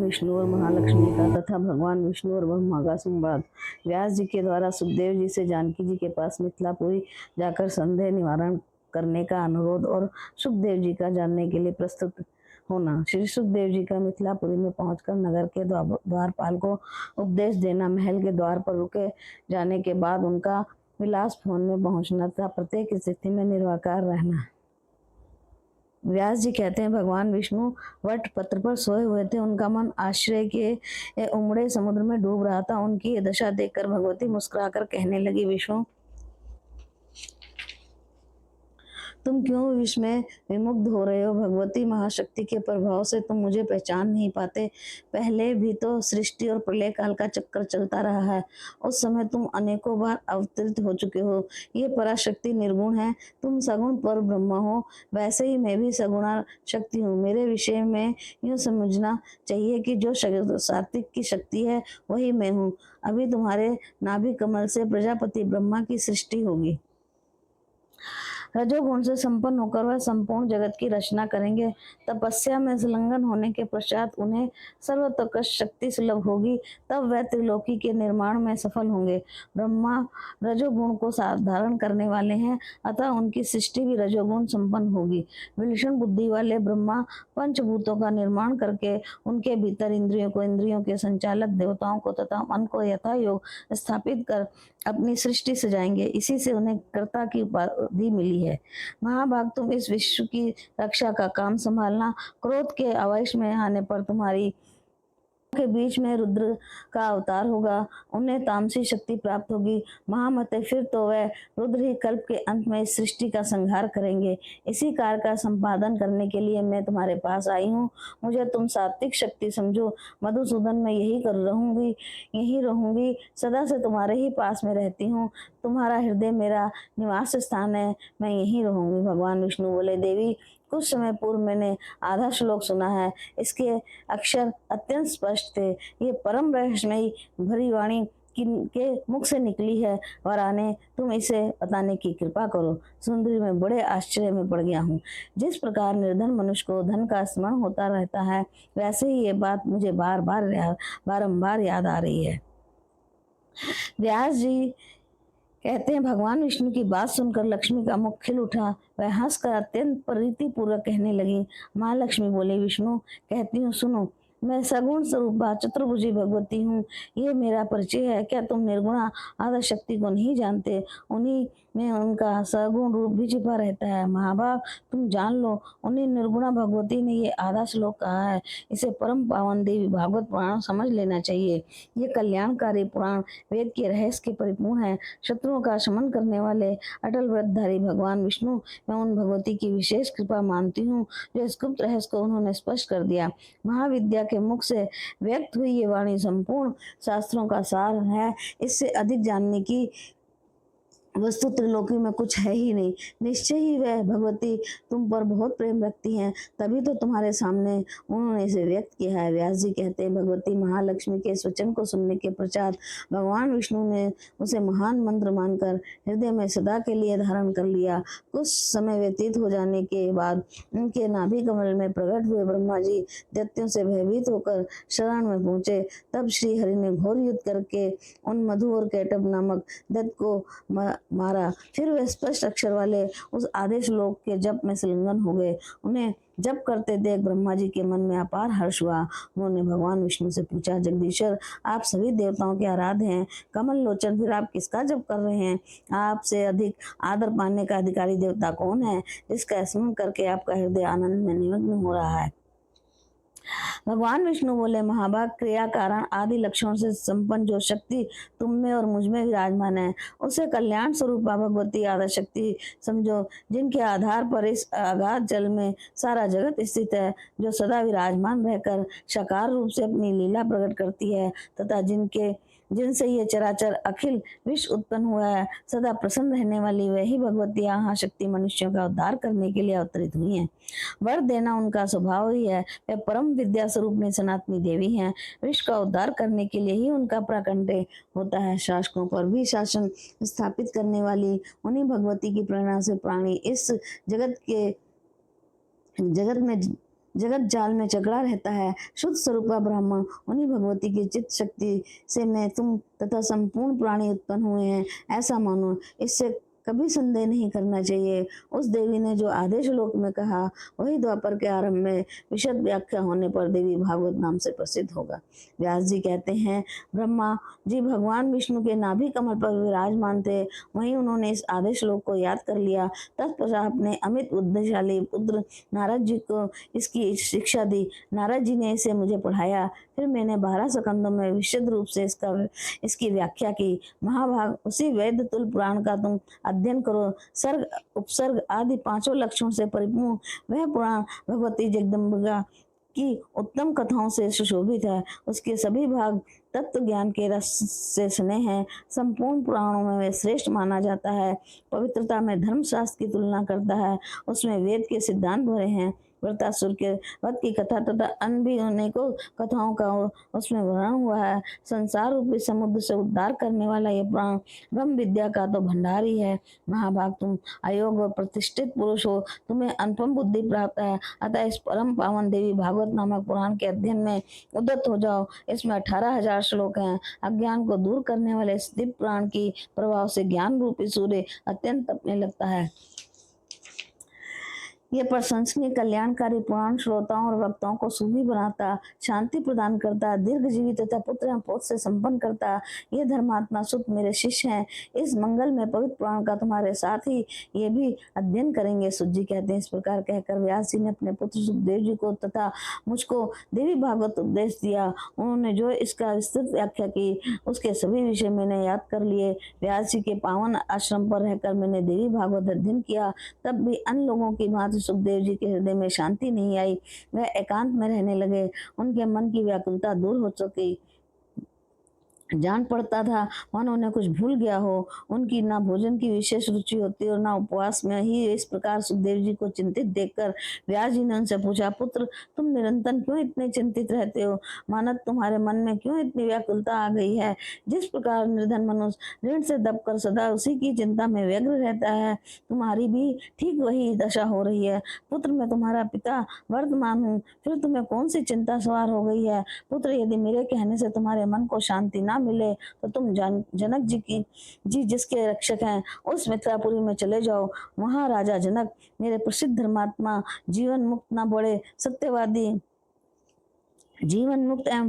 विष्णु और महालक्ष्मी का तथा भगवान विष्णु और ब्रह्मा का संवाद। व्यास जी के द्वारा सुखदेव जी से जानकी जी के पास मिथिलापुरी जाकर संदेह निवारण करने का अनुरोध और सुखदेव जी का जानने के लिए प्रस्तुत होना। श्री सुखदेव जी का मिथिलापुरी में पहुंचकर नगर के द्वारपाल को उपदेश देना, महल के द्वार पर रुके जाने के बाद उनका विलास भवन में पहुंचना तथा प्रत्येक स्थिति में निर्विकार रहना। व्यास जी कहते हैं, भगवान विष्णु वट पत्र पर सोए हुए थे। उनका मन आश्चर्य के उमड़े समुद्र में डूब रहा था। उनकी ये दशा देखकर भगवती मुस्कुराकर कहने लगी, विष्णु तुम क्यों विष में विमुग्ध हो रहे हो? भगवती महाशक्ति के प्रभाव से तुम मुझे पहचान नहीं पाते। पहले भी तो सृष्टि और प्रलय काल का चक्कर चलता रहा है। उस समय तुम अनेकों बार अवतरित हो चुके हो। ये पराशक्ति निर्गुण है, तुम सगुण पर ब्रह्म हो। वैसे ही मैं भी सगुणा शक्ति हूँ। मेरे विषय में यूँ समझना चाहिए कि जो सात्विक की शक्ति है वही मैं हूँ। अभी तुम्हारे नाभि कमल से प्रजापति ब्रह्मा की सृष्टि होगी। रजोगुण से संपन्न होकर वह संपूर्ण जगत की रचना करेंगे। तपस्या में संलग्न होने के पश्चात उन्हें सर्वतोकृष्ट शक्ति सुलभ होगी। तब वह त्रिलोकी के निर्माण में सफल होंगे। ब्रह्मा रजोगुण को धारण करने वाले हैं, अतः उनकी सृष्टि भी रजोगुण संपन्न होगी। विलक्षण बुद्धि वाले ब्रह्मा पंचभूतों का निर्माण करके उनके भीतर इंद्रियों को, इंद्रियों के संचालक देवताओं को तथा मन को यथा योग स्थापित कर अपनी सृष्टि सजाएंगे। इसी से उन्हें कर्ता की उपाधि मिली है। महाभाग, तुम इस विश्व की रक्षा का काम संभालना। क्रोध के अवश में आने पर तुम्हारी के बीच में रुद्र का अवतार होगा। उन्हें तामसी शक्ति प्राप्त होगी। महामते, फिर तो वह रुद्र ही कल्प के अंत में इस सृष्टि का संहार करेंगे। इसी कार्य का संपादन करने के लिए मैं तुम्हारे पास आई हूँ। मुझे तुम सात्विक शक्ति समझो। मधुसूदन, मैं यही रहूंगी, सदा से तुम्हारे ही पास में रहती हूँ। तुम्हारा हृदय मेरा निवास स्थान है, मैं यही रहूंगी। भगवान विष्णु बोले, देवी कुछ समय पूर्व मैंने आधा श्लोक सुना है। इसके अक्षर अत्यंत स्पष्ट थे। ये परम रहस्यमयी भरी वाणी के मुख से निकली है। वराने, तुम इसे बताने की कृपा करो। सुंदरी, मैं बड़े आश्चर्य में पड़ गया हूँ। जिस प्रकार निर्धन मनुष्य को धन का स्मरण होता रहता है, वैसे ही ये बात मुझे बारंबार याद आ रही है। व्यास जी कहते हैं, भगवान विष्णु की बात सुनकर लक्ष्मी का मुख खिल उठा। वह हंसकर अत्यंत प्रीतिपूर्वक कहने लगी। महालक्ष्मी बोले, विष्णु कहती हूँ, सुनो। मैं सगुण स्वरूपा चतुर्भुजी भगवती हूँ। ये मेरा परिचय है। क्या तुम निर्गुणा आदि शक्ति को नहीं जानते? उन्हीं में उनका सगुण रूप भी छिपा रहता है। महाभाग, तुम जान लो, उन्हीं निर्गुणा भगवती ने ये आधा श्लोक कहा है। इसे परम पावन देवी भागवत पुराण समझ लेना चाहिए। ये कल्याणकारी पुराण वेद के रहस्य के परिपूर्ण है। शत्रुओं का शमन करने वाले अटल व्रतधारी भगवान विष्णु, मैं उन भगवती की विशेष कृपा मानती हूँ जो इस गुप्त रहस्य को उन्होंने स्पष्ट कर दिया। महाविद्या के मुख से व्यक्त हुई ये वाणी संपूर्ण शास्त्रों का सार है। इससे अधिक जानने की वस्तु त्रिलोकी में कुछ है ही नहीं। निश्चय ही वह भगवती तुम पर बहुत प्रेम रखती हैं, तभी तो तुम्हारे सामने उन्होंने इसे व्यक्त किया है। व्यास जी कहते हैं, भगवती महालक्ष्मी के इस वचन को सुनने के पश्चात भगवान विष्णु ने उसे महान मंत्र मानकर हृदय में सदा के लिए धारण कर लिया। कुछ समय व्यतीत हो जाने के बाद उनके नाभि कमल में प्रकट हुए ब्रह्मा जी दैत्यों से भयभीत होकर शरण में पहुंचे। तब श्री हरि ने घोर युद्ध करके उन मधु और कैटभ नामक दैत्य को मारा। फिर वे स्पष्ट अक्षर वाले उस आदेश लोक के जप में संलग्न हो गए। उन्हें जप करते देख ब्रह्मा जी के मन में अपार हर्ष हुआ। उन्होंने भगवान विष्णु से पूछा, जगदीश्वर, आप सभी देवताओं के आराध्य हैं। कमल लोचन, फिर आप किसका जप कर रहे हैं? आपसे अधिक आदर पाने का अधिकारी देवता कौन है, जिसका स्मरण करके आपका हृदय आनंद में निमग्न हो रहा है? भगवान विष्णु बोले, महाभाग, क्रिया कारण आदि लक्षणों से संपन्न जो शक्ति तुम में और मुझ में विराजमान है, उसे कल्याण स्वरूप भगवती आदि शक्ति समझो, जिनके आधार पर इस अगाध जल में सारा जगत स्थित है, जो सदा विराजमान रहकर साकार रूप से अपनी लीला प्रकट करती है तथा जिनसे ये चराचर अखिल विश्व उत्पन्न हुआ है। सदा प्रसन्न रहने वाली वही भगवती यहाँ शक्ति मनुष्यों का उद्धार करने के लिए अवतरित हुई है। वर देना उनका स्वभाव ही है। वे परम विद्या स्वरूप में सनातनी देवी हैं। विश्व का उद्धार करने के लिए ही उनका प्राकट्य होता है। शासकों पर भी शासन स्थापित करने वाली उन्हीं भगवती की प्रेरणा से प्राणी इस जगत में जगत जाल में चकड़ा रहता है। शुद्ध स्वरूपा ब्राह्मण उन्हीं भगवती की चित्त शक्ति से मैं तुम तथा संपूर्ण प्राणी उत्पन्न हुए हैं, ऐसा मानो। इससे कभी संदेह नहीं करना चाहिए। उस देवी ने जो आदेश लोक में कहा वही द्वापर के आरंभ में विशद व्याख्या होने पर देवी भागवत नाम से प्रसिद्ध होगा। व्यास जी कहते हैं, ब्रह्मा जी भगवान विष्णु के नाभि कमल पर विराजमान थे। वहीं उन्होंने इस आदेश लोक को याद कर लिया। तत्पश्चात अपने अमित बुद्धिशाली पुत्र नारद जी को इसकी शिक्षा दी। नारद जी ने इसे मुझे पढ़ाया। फिर मैंने 12 स्कंदों में विशद रूप से इसकी व्याख्या की। महाभाग उसी वेद तुल पुराण का तुम अध्ययन करो। सर्ग उपसर्ग आदि 5 लक्षणों से परिपूर्ण वह पुराण भगवती जगदम्बिका की उत्तम कथाओं से सुशोभित है। उसके सभी भाग तत्व ज्ञान के रस से सने हैं। संपूर्ण पुराणों में वह श्रेष्ठ माना जाता है। पवित्रता में धर्मशास्त्र की तुलना करता है। उसमें वेद के सिद्धांत भरे हैं। वृतासुर के वध की कथा तथा अन्य भी अनेकों कथाओं का उसमें वर्णन हुआ है। संसार रूपी समुद्र से उद्धार करने वाला यह पुराण ब्रह्म विद्या का तो भंडार ही है। महाभाग तुम अयोग और प्रतिष्ठित पुरुष हो, तुम्हें अनुपम बुद्धि प्राप्त है। अतः इस परम पावन देवी भागवत नामक पुराण के अध्ययन में उद्यत हो जाओ। इसमें 18,000 श्लोक हैं। अज्ञान को दूर करने वाले इस दिव्य पुराण की प्रभाव से ज्ञान रूपी सूर्य अत्यंत तपने लगता है। ये प्रशंसनीय कल्याणकारी पुराण श्रोताओं और वक्ताओं को सुखी बनाता, शांति प्रदान करता, दीर्घ जीवी तथा पुत्र एवं पौत्र से संपन्न करता। ये धर्मात्मा सुत मेरे शिष्य हैं। इस मंगल में पवित्र पुराण का तुम्हारे साथ ही ये भी अध्ययन करेंगे। सुत जी कहते हैं, इस प्रकार कहकर व्यास जी ने अपने पुत्र सुखदेव जी को तथा मुझको देवी भागवत उपदेश दिया। उन्होंने जो इसका विस्तृत व्याख्या की उसके सभी विषय मैंने याद कर लिए। व्यास जी के पावन आश्रम पर रहकर मैंने देवी भागवत अध्ययन किया। तब भी अन्य लोगों की भांति सुखदेव जी के हृदय में शांति नहीं आई। वह एकांत में रहने लगे। उनके मन की व्याकुलता दूर हो चुकी। जान पड़ता था मानो उन्हें कुछ भूल गया हो। उनकी ना भोजन की विशेष रुचि होती और ना उपवास में ही। इस प्रकार सुखदेव जी को चिंतित देखकर व्यास जी ने उनसे पूछा, पुत्र तुम निरंतर क्यों इतने चिंतित रहते हो? मानव तुम्हारे मन में क्यों इतनी व्याकुलता आ गई है? जिस प्रकार निर्धन मनुष्य ऋण से दबकर सदा उसी की चिंता में व्यग्र रहता है, तुम्हारी भी ठीक वही दशा हो रही है। पुत्र मैं तुम्हारा पिता वर्तमान हूँ, फिर तुम्हें कौन सी चिंता सवार हो गई है? पुत्र यदि मेरे कहने से तुम्हारे मन को शांति ना मिले तो तुम जनक जी जिसके रक्षक हैं उस मित्रापुरी में चले जाओ। वहां राजा जनक मेरे प्रसिद्ध धर्मात्मा जीवन मुक्त एवं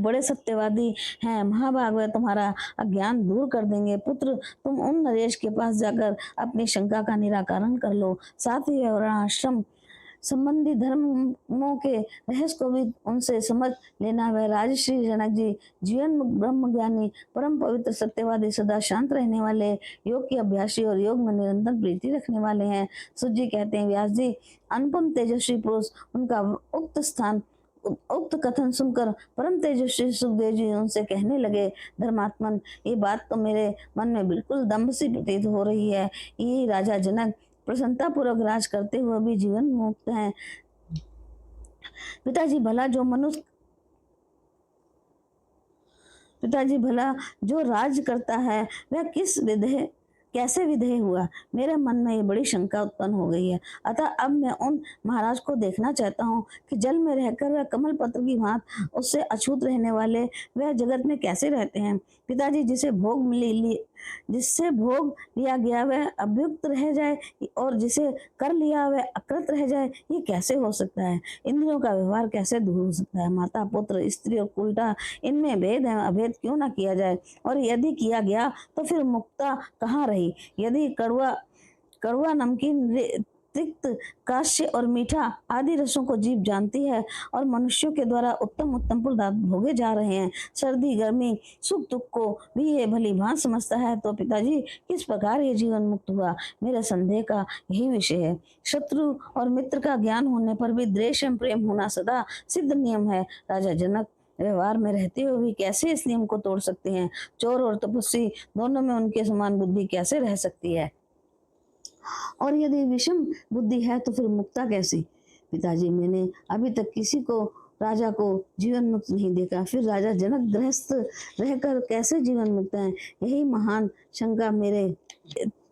बड़े सत्यवादी हैं। महाभाग वे तुम्हारा अज्ञान दूर कर देंगे। पुत्र तुम उन नरेश के पास जाकर अपनी शंका का निराकरण कर लो। साथ ही वर्णाश्रम संबंधी धर्मों के रहस्य को भी उनसे समझ लेना। वह राजश्री जनक जी जीवन मुक्त ब्रह्म ज्ञानी परम पवित्र सत्यवादी सदा शांत रहने वाले योग के अभ्यासी और योग में निरंतर प्रीति रखने वाले हैं। सुत जी कहते हैं, व्यास जी अनुपम तेजस्वी पुरुष उनका उक्त कथन सुनकर परम तेजस्वी सुखदेव जी उनसे कहने लगे, धर्मात्मन ये बात तो मेरे मन में बिल्कुल दम्भ सी प्रतीत हो रही है। ये राजा जनक प्रसन्नता पूर्वक राज करते हुए भी जीवन मुक्त हैं। पिताजी भला जो राज करता है वह कैसे विधेय हुआ? मेरे मन में ये बड़ी शंका उत्पन्न हो गई है। अतः अब मैं उन महाराज को देखना चाहता हूँ कि जल में रहकर वह कमल पत्र की भांति उससे अछूत रहने वाले वह जगत में कैसे रहते हैं। पिताजी जिससे भोग लिया गया वह अभ्युक्त रह जाए और जिसे कर लिया वह अकृत रह जाए, ये कैसे हो सकता है? इंद्रियों का व्यवहार कैसे दूर हो सकता है? माता पुत्र स्त्री और उल्टा इनमें भेद है, अभेद क्यों ना किया जाए? और यदि किया गया तो फिर मुक्ता कहाँ रही? यदि कड़वा नमकीन तिक्त काश्य और मीठा आदि रसों को जीव जानती है और मनुष्यों के द्वारा उत्तम उत्तम पदार्थ भोगे जा रहे हैं, सर्दी गर्मी सुख दुख को भी ये भली भांति समझता है, तो पिताजी किस प्रकार ये जीवन मुक्त हुआ? मेरे संदेह का यही विषय है। शत्रु और मित्र का ज्ञान होने पर भी द्वेष एवं प्रेम होना सदा सिद्ध नियम है। राजा जनक व्यवहार में रहते हुए भी कैसे इस नियम को तोड़ सकते हैं? चोर और तपस्वी दोनों में उनके समान बुद्धि कैसे रह सकती है? और यदि विषम बुद्धि है तो फिर मुक्ता कैसी? पिताजी मैंने अभी तक किसी को राजा को जीवन मुक्त नहीं देखा, फिर राजा जनक गृहस्थ रहकर कैसे जीवन मुक्त है? यही महान शंका मेरे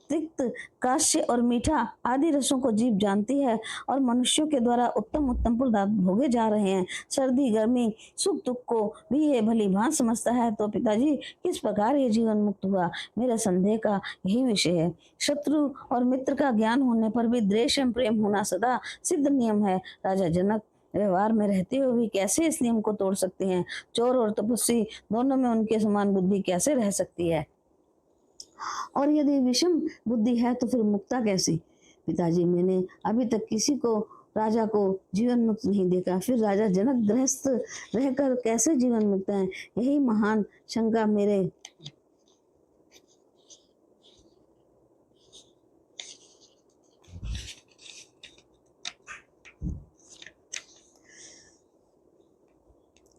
तिक्त, काश्य और मीठा आदि रसों को जीभ जानती है और मनुष्यों के द्वारा उत्तम उत्तम पदार्थ भोगे जा रहे हैं। सर्दी गर्मी सुख दुख को भी ये भली भांति समझता है, तो पिताजी किस प्रकार ये जीवन मुक्त हुआ, मेरे संदेह का यही विषय है। शत्रु और मित्र का ज्ञान होने पर भी द्वेष एवं प्रेम होना सदा सिद्ध नियम है। राजा जनक व्यवहार में रहते हुए भी कैसे इस नियम को तोड़ सकते हैं? चोर और तपस्वी दोनों में उनके समान बुद्धि कैसे रह सकती है? और यदि विषम बुद्धि है तो फिर मुक्ता कैसी? पिताजी, मैंने अभी तक किसी को राजा को जीवन मुक्त नहीं देखा, फिर राजा जनक गृहस्थ रहकर कैसे जीवन मुक्त है? यही महान शंका मेरे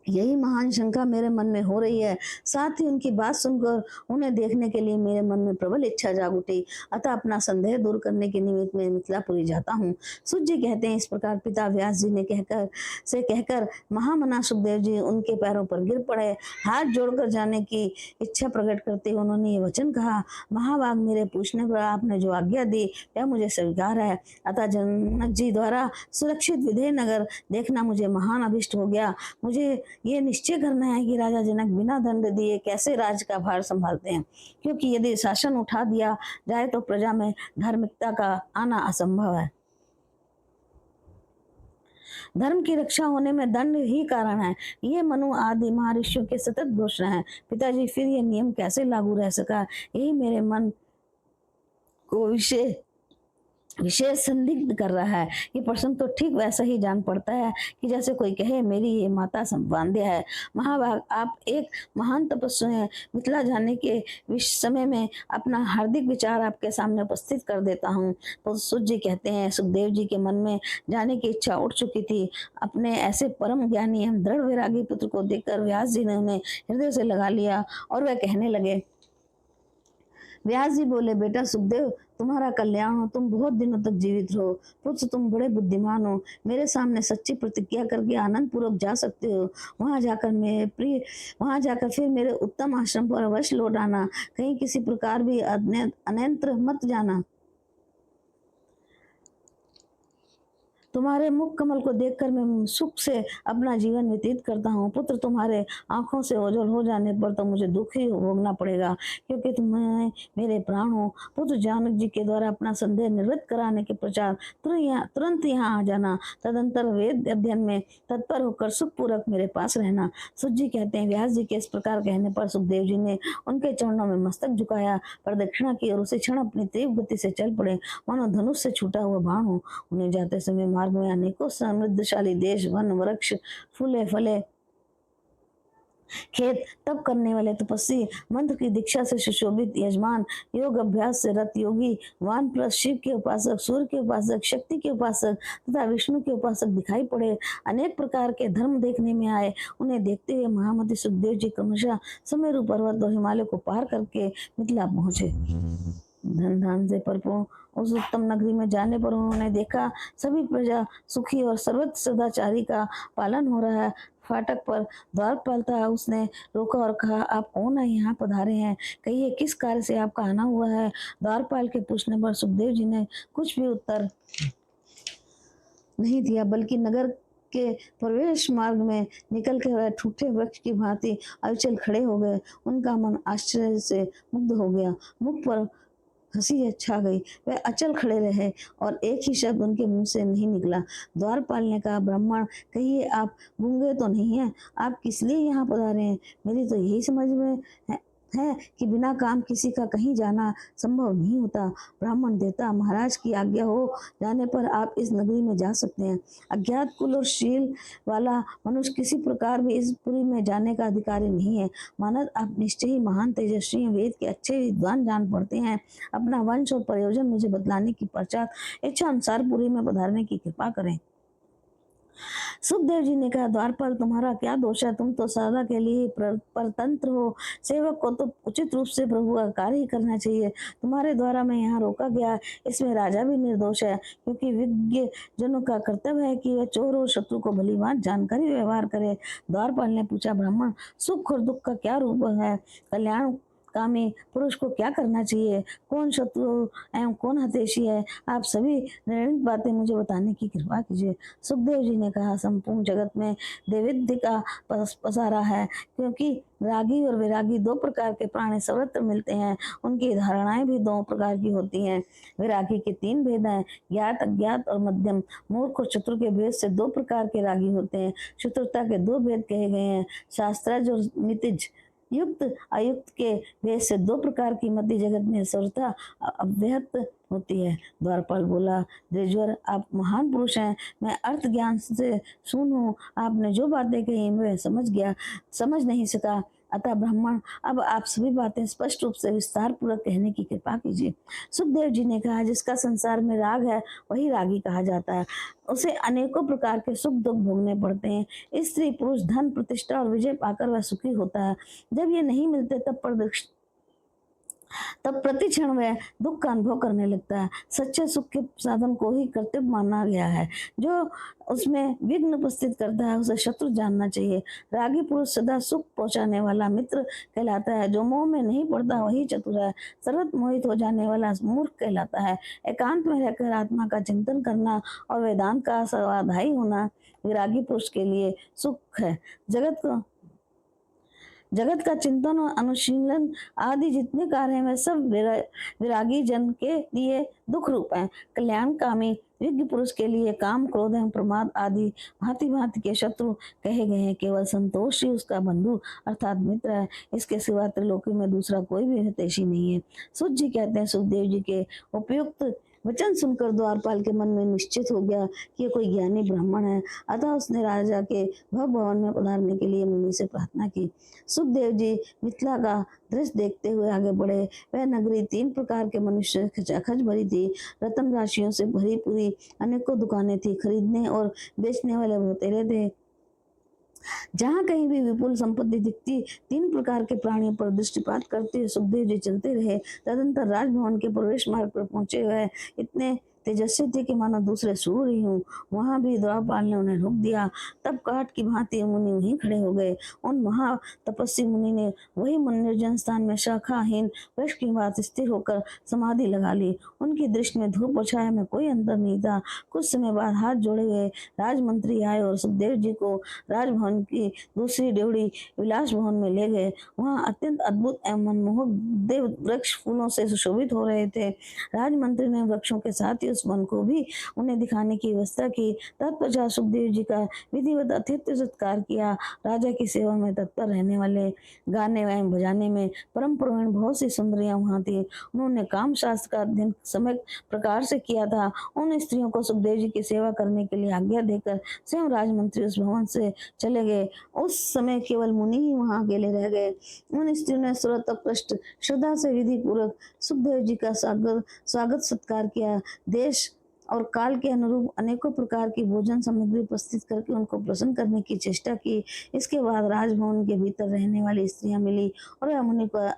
यही महान शंका मेरे मन में हो रही है। साथ ही उनकी बात सुनकर उन्हें देखने के लिए मेरे मन में प्रबल इच्छा जाग उठी। अतः अपना संदेह दूर करने के निमित्त मैं मिथिलापुरी जाता हूँ। सुत जी कहते हैं, इस प्रकार पिता व्यास जी ने कहकर महामना सुखदेव जी उनके पैरों पर गिर पड़े। हाथ जोड़कर जाने की इच्छा प्रकट करते हुए उन्होंने ये वचन कहा, महाभाग, मेरे पूछने पर आपने जो आज्ञा दी वह मुझे स्वीकार है। अतः जनक जी द्वारा सुरक्षित विदेह नगर देखना मुझे महान अभिष्ट हो गया। मुझे ये निश्चय करना है कि राजा जनक बिना दंड दिए कैसे राज का भार संभालते हैं, क्योंकि यदि शासन उठा दिया जाए तो प्रजा में धार्मिकता का आना असंभव है। धर्म की रक्षा होने में दंड ही कारण है, ये मनु आदि महर्षियों के सतत घोषणा है। पिताजी, फिर ये नियम कैसे लागू रह सका, यही मेरे मन को विशेष संदिग्ध कर रहा है। ये प्रश्न तो ठीक वैसा ही जान पड़ता है कि जैसे कोई कहे मेरी ये माता संवांध्य है। महाभाग, आप एक महान तपस्वी हैं। मिथिला जाने के समय में अपना हार्दिक विचार आपके सामने उपस्थित कर देता हूँ। तो सुत जी कहते हैं, सुखदेव जी के मन में जाने की इच्छा उठ चुकी थी। अपने ऐसे परम ज्ञानी एवं दृढ़ वैरागी पुत्र को देखकर व्यास जी ने उन्हें हृदय से लगा लिया और वह कहने लगे। व्यास जी बोले, बेटा सुखदेव, तुम्हारा कल्याण हो, तुम बहुत दिनों तक जीवित रहो। पुत्र, तुम बड़े बुद्धिमान हो, मेरे सामने सच्ची प्रतिज्ञा करके आनंद पूर्वक जा सकते हो। वहां जाकर फिर मेरे उत्तम आश्रम पर अवश्य लौट आना। कहीं किसी प्रकार भी अनंत्र मत जाना। तुम्हारे मुख कमल को देखकर मैं सुख से अपना जीवन व्यतीत करता हूँ। पुत्र, तुम्हारे आंखों से ओझल हो जाने पर तो मुझे दुख ही भोगना पड़ेगा, क्योंकि तुम्हें मेरे प्राण हो। पुत्र, जानक जी के द्वारा अपना संदेह निवृत्त कराने के पश्चात तुरंत यहाँ आ जाना। तदंतर वेद अध्ययन में तत्पर होकर सुखपूर्वक मेरे पास रहना। सुत जी कहते हैं, व्यास जी के इस प्रकार कहने पर सुखदेव जी ने उनके चरणों में मस्तक झुकाया, प्रदक्षिणा की और उसी क्षण अपनी तीव्र गति से चल पड़े, मानो धनुष से छूटा हुआ बाण हो। उन्हें जाते समय मार्ग में अनेकों समृद्धशाली देश, वन, वृक्ष, फूले फले, खेत, तप करने वाले तपस्वी, मंत्र की दीक्षा से सुशोभित यजमान, योग अभ्यास से रत योगी, वानप्रस्थ, शिव के उपासक, सूर्य के उपासक, शक्ति के उपासक तथा विष्णु के उपासक दिखाई पड़े। अनेक प्रकार के धर्म देखने में आए। उन्हें देखते हुए महामती सुखदेव जी क्रमशः सुमेरु पर्वत और हिमालय को पार करके मिथिला पहुंचे। धन धान से परिपूर्ण उस उत्तम नगरी में जाने पर उन्होंने देखा सभी प्रजा सुखी और सर्वत्र सदाचारी का पालन हो रहा है। फाटक पर द्वारपाल था, उसने रोका और कहा, आप कौन है, यहाँ पधारे हैं, कहिए किस कार्य से आपका आना हुआ है। द्वारपाल के पूछने पर सुखदेव जी ने कुछ भी उत्तर नहीं दिया, बल्कि नगर के प्रवेश मार्ग में निकल कर वह ठूठे वृक्ष की भांति अविचल खड़े हो गए। उनका मन आश्चर्य से मुग्ध हो गया, मुख पर हंसी छा गई। वह अचल खड़े रहे और एक ही शब्द उनके मुंह से नहीं निकला। द्वारपाल ने कहा, ब्राह्मण, कहिए आप गूंगे तो नहीं हैं, आप किस लिए यहाँ पधारे हैं? मेरी तो यही समझ में है कि बिना काम किसी का कहीं जाना संभव नहीं होता। ब्राह्मण देवता, महाराज की आज्ञा हो जाने पर आप इस नगरी में जा सकते हैं। अज्ञात कुल और शील वाला मनुष्य किसी प्रकार भी इस पुरी में जाने का अधिकारी नहीं है। मानद आप निश्चय ही महान तेजस्वी, वेद के अच्छे विद्वान जान पड़ते हैं। अपना वंश और प्रयोजन मुझे बतलाने की पश्चात इच्छा अनुसार पुरी में पधारने की कृपा करें। सुखदेव जी ने कहा, द्वारपाल, तुम्हारा क्या दोष है? तुम तो सदा के लिए परतंत्र हो। सेवक को तो उचित रूप से प्रभु का कार्य ही करना चाहिए। तुम्हारे द्वारा मैं यहाँ रोका गया, इसमें राजा भी निर्दोष है, क्योंकि विज्ञ जनों का कर्तव्य है कि वह चोर और शत्रु को भली बात जानकर ही व्यवहार करे। द्वारपाल ने पूछा, ब्राह्मण, सुख और दुख का क्या रूप है? कल्याण कामी पुरुष को क्या करना चाहिए, कौन शत्रु एवं कौन हितैषी है, आप सभी निर्णित बातें मुझे बताने की कृपा कीजिए। सुखदेव जी ने कहा, संपूर्ण जगत में दैवेद्य का पसारा है, क्योंकि रागी और विरागी दो प्रकार के प्राणी सर्वत्र मिलते हैं। उनकी धारणाएं भी दो प्रकार की होती हैं। विरागी के तीन भेद हैं, ज्ञात, अज्ञात और मध्यम। मूर्ख और चतुर के भेद से दो प्रकार के रागी होते हैं। चतुरता के दो भेद कहे गए हैं, शास्त्रज और मितिज। युक्त अयुक्त के भेद से दो प्रकार की मति जगत में सर्वथा अव्यक्त होती है। द्वारपाल बोला, द्विजवर आप महान पुरुष हैं, मैं अर्थ ज्ञान से शून्य हूँ। आपने जो बातें कही मैं समझ नहीं सका। अतः ब्राह्मण, अब आप सभी बातें स्पष्ट रूप से विस्तार पूर्वक कहने की कृपा कीजिए। सुखदेव जी ने कहा, जिसका संसार में राग है वही रागी कहा जाता है। उसे अनेकों प्रकार के सुख दुख भोगने पड़ते हैं। स्त्री पुरुष धन प्रतिष्ठा और विजय पाकर वह सुखी होता है। जब ये नहीं मिलते तब प्रति क्षण वह दुख का अनुभव करने लगता है। सच्चे सुख के साधन को ही कर्तव्य माना गया है। जो उसमें विघ्न उपस्थित करता है उसे शत्रु जानना चाहिए। रागी पुरुष सदा सुख पहुंचाने वाला मित्र कहलाता है। जो मोह में नहीं पड़ता वही चतुर है। सर्वत्र मोहित हो जाने वाला मूर्ख कहलाता है। एकांत में रहकर आत्मा का चिंतन करना और वेदांत का स्वाध्यायी होना विरागी पुरुष के लिए सुख है। जगत का चिंतन और अनुशीलन आदि जितने कार्य हैं वे सब विरागी जन के लिए दुख रूप हैं। कल्याणकामी विज्ञ पुरुष के लिए काम, क्रोध एवं प्रमाद आदि भांति भांति के शत्रु कहे गए हैं। केवल संतोष ही उसका बंधु अर्थात मित्र है। इसके सिवा त्रिलोकी में दूसरा कोई भी हितैषी नहीं है। सुत जी कहते हैं, सुखदेव जी के उपयुक्त वचन सुनकर द्वारपाल के मन में निश्चित हो गया कि ये कोई ज्ञानी ब्राह्मण है। अतः उसने राजा के भवन में पधारने के लिए मुनि से प्रार्थना की। सुखदेव जी मिथिला का दृश्य देखते हुए आगे बढ़े। वह नगरी तीन प्रकार के मनुष्य खचाखच भरी थी। रतन राशियों से भरी पूरी अनेकों दुकानें थी। खरीदने और बेचने वाले बहुतेरे थे। जहां कहीं भी विपुल संपत्ति दिखती, तीन प्रकार के प्राणियों पर दृष्टिपात करते हुए सुखदेव जी चलते रहे। तदंतर राजभवन के प्रवेश मार्ग पर पहुंचे हुए इतने तेजस्वी थे कि मानो दूसरे सूर्य ही हूँ। वहां भी द्वारपाल ने उन्हें रोक दिया। तब काठ की भांति मुनि वहीं खड़े हो गए। उन महा तपस्वी मुनि ने वही निर्जन स्थान में शाखाहीन वृक्ष की बात स्थिर होकर समाधि लगा ली। उनकी दृष्टि में धूप और छाया में कोई अंतर नहीं था। कुछ समय बाद हाथ जोड़े हुए राजमंत्री आए और सुखदेव जी को राजभवन की दूसरी ड्योढ़ी विलास भवन में ले गए। वहां अत्यंत अद्भुत एवं मनमोहक देव वृक्ष फूलों से सुशोभित हो रहे थे। राजमंत्री ने वृक्षों के साथ ही उस वन को भी उन्हें दिखाने की व्यवस्था की। तत्पश्चात सुखदेव जी का विधिवत आतिथ्य सत्कार किया। राजा की सेवा में तत्पर रहने वाले, गाने एवं बजाने में परम प्रवीण बहुत सी सुंदरियां वहां थी। उन्होंने काम शास्त्र का अध्ययन समय प्रकार से किया था। उन स्त्रियों को सुखदेव जी की सेवा करने के लिए आज्ञा देकर स्वयं राजमंत्री उस भवन से चले गए। उस समय केवल मुनि ही वहां अकेले रह गए। उन स्त्रियों ने सर्वोत्कृष्ट श्रद्धा से विधि पूर्वक सुखदेव जी का स्वागत सत्कार किया। देश और काल के अनुरूप अनेकों प्रकार की भोजन सामग्री उपस्थित करके उनको प्रसन्न करने की चेष्टा की। इसके बाद राजभवन के भीतर रहने वाली स्त्रियां मिली और वह मुनि को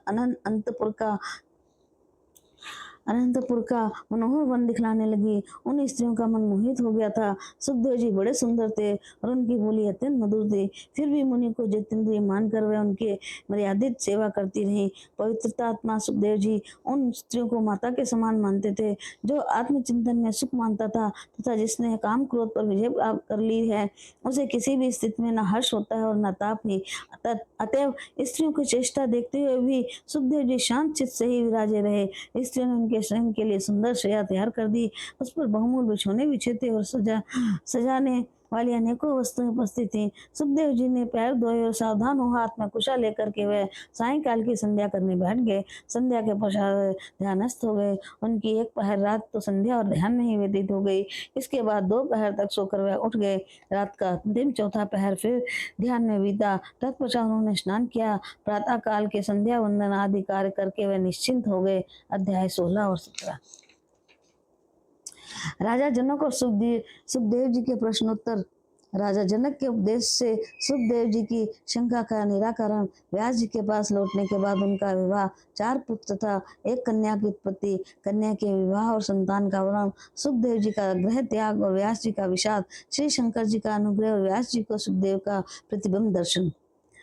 अनंतपुर का मनोहर वन दिखलाने लगी। उन स्त्रियों का मन मोहित हो गया था। सुखदेव जी बड़े सुंदर थे और उनकी बोली अत्यंत मधुर थी। फिर भी मुनि को जितेंद्रिय मानकर वह उनके मर्यादित सेवा करती रही। पवित्रता आत्मा सुखदेव जी उन स्त्रियों को माता के समान मानते थे। जो आत्मचिंतन में सुख मानता था तथा जिसने काम क्रोध पर विजय प्राप्त कर ली है, उसे किसी भी स्थिति में न हर्ष होता है और न ताप ही। अतएव स्त्रियों की चेष्टा देखते हुए भी सुखदेव जी शांत चित्त से ही विराजे रहे। स्त्रियों ने उनके स्वयं के लिए सुंदर शैया तैयार कर दी। उस पर बहुमूल बिछौने बिछे थे और सजाने वाली अनेकों वस्तुएं उपस्थित थी। सुखदेव जी ने पैर धोए और सावधान हो हाथ में कुशा लेकर के वह सायंकाल की संध्या करने बैठ गए। संध्या के पश्चात ध्यानस्थ हो गए। उनकी एक पहर रात तो संध्या और ध्यान में ही व्यतीत हो गई। इसके बाद 2 पहर तक सोकर वह उठ गए। रात का अंतिम चौथा पहर फिर ध्यान में बीता। तत्पश्चात उन्होंने स्नान किया। प्रातः काल के संध्या वंदन आदि कार्य करके वह निश्चिंत हो गए। अध्याय 16 और 17। राजा जनक और सुखदेव जी के प्रश्नोत्तर। राजा जनक के उपदेश से सुखदेव जी की शंका का निराकरण। व्यास जी के पास लौटने के बाद उनका विवाह, 4 पुत्र तथा 1 कन्या की उत्पत्ति, कन्या के विवाह और संतान का वरण, सुखदेव जी का गृह त्याग और व्यास जी का विषाद, श्री शंकर जी का अनुग्रह और व्यास जी को सुखदेव का प्रतिबिंब दर्शन।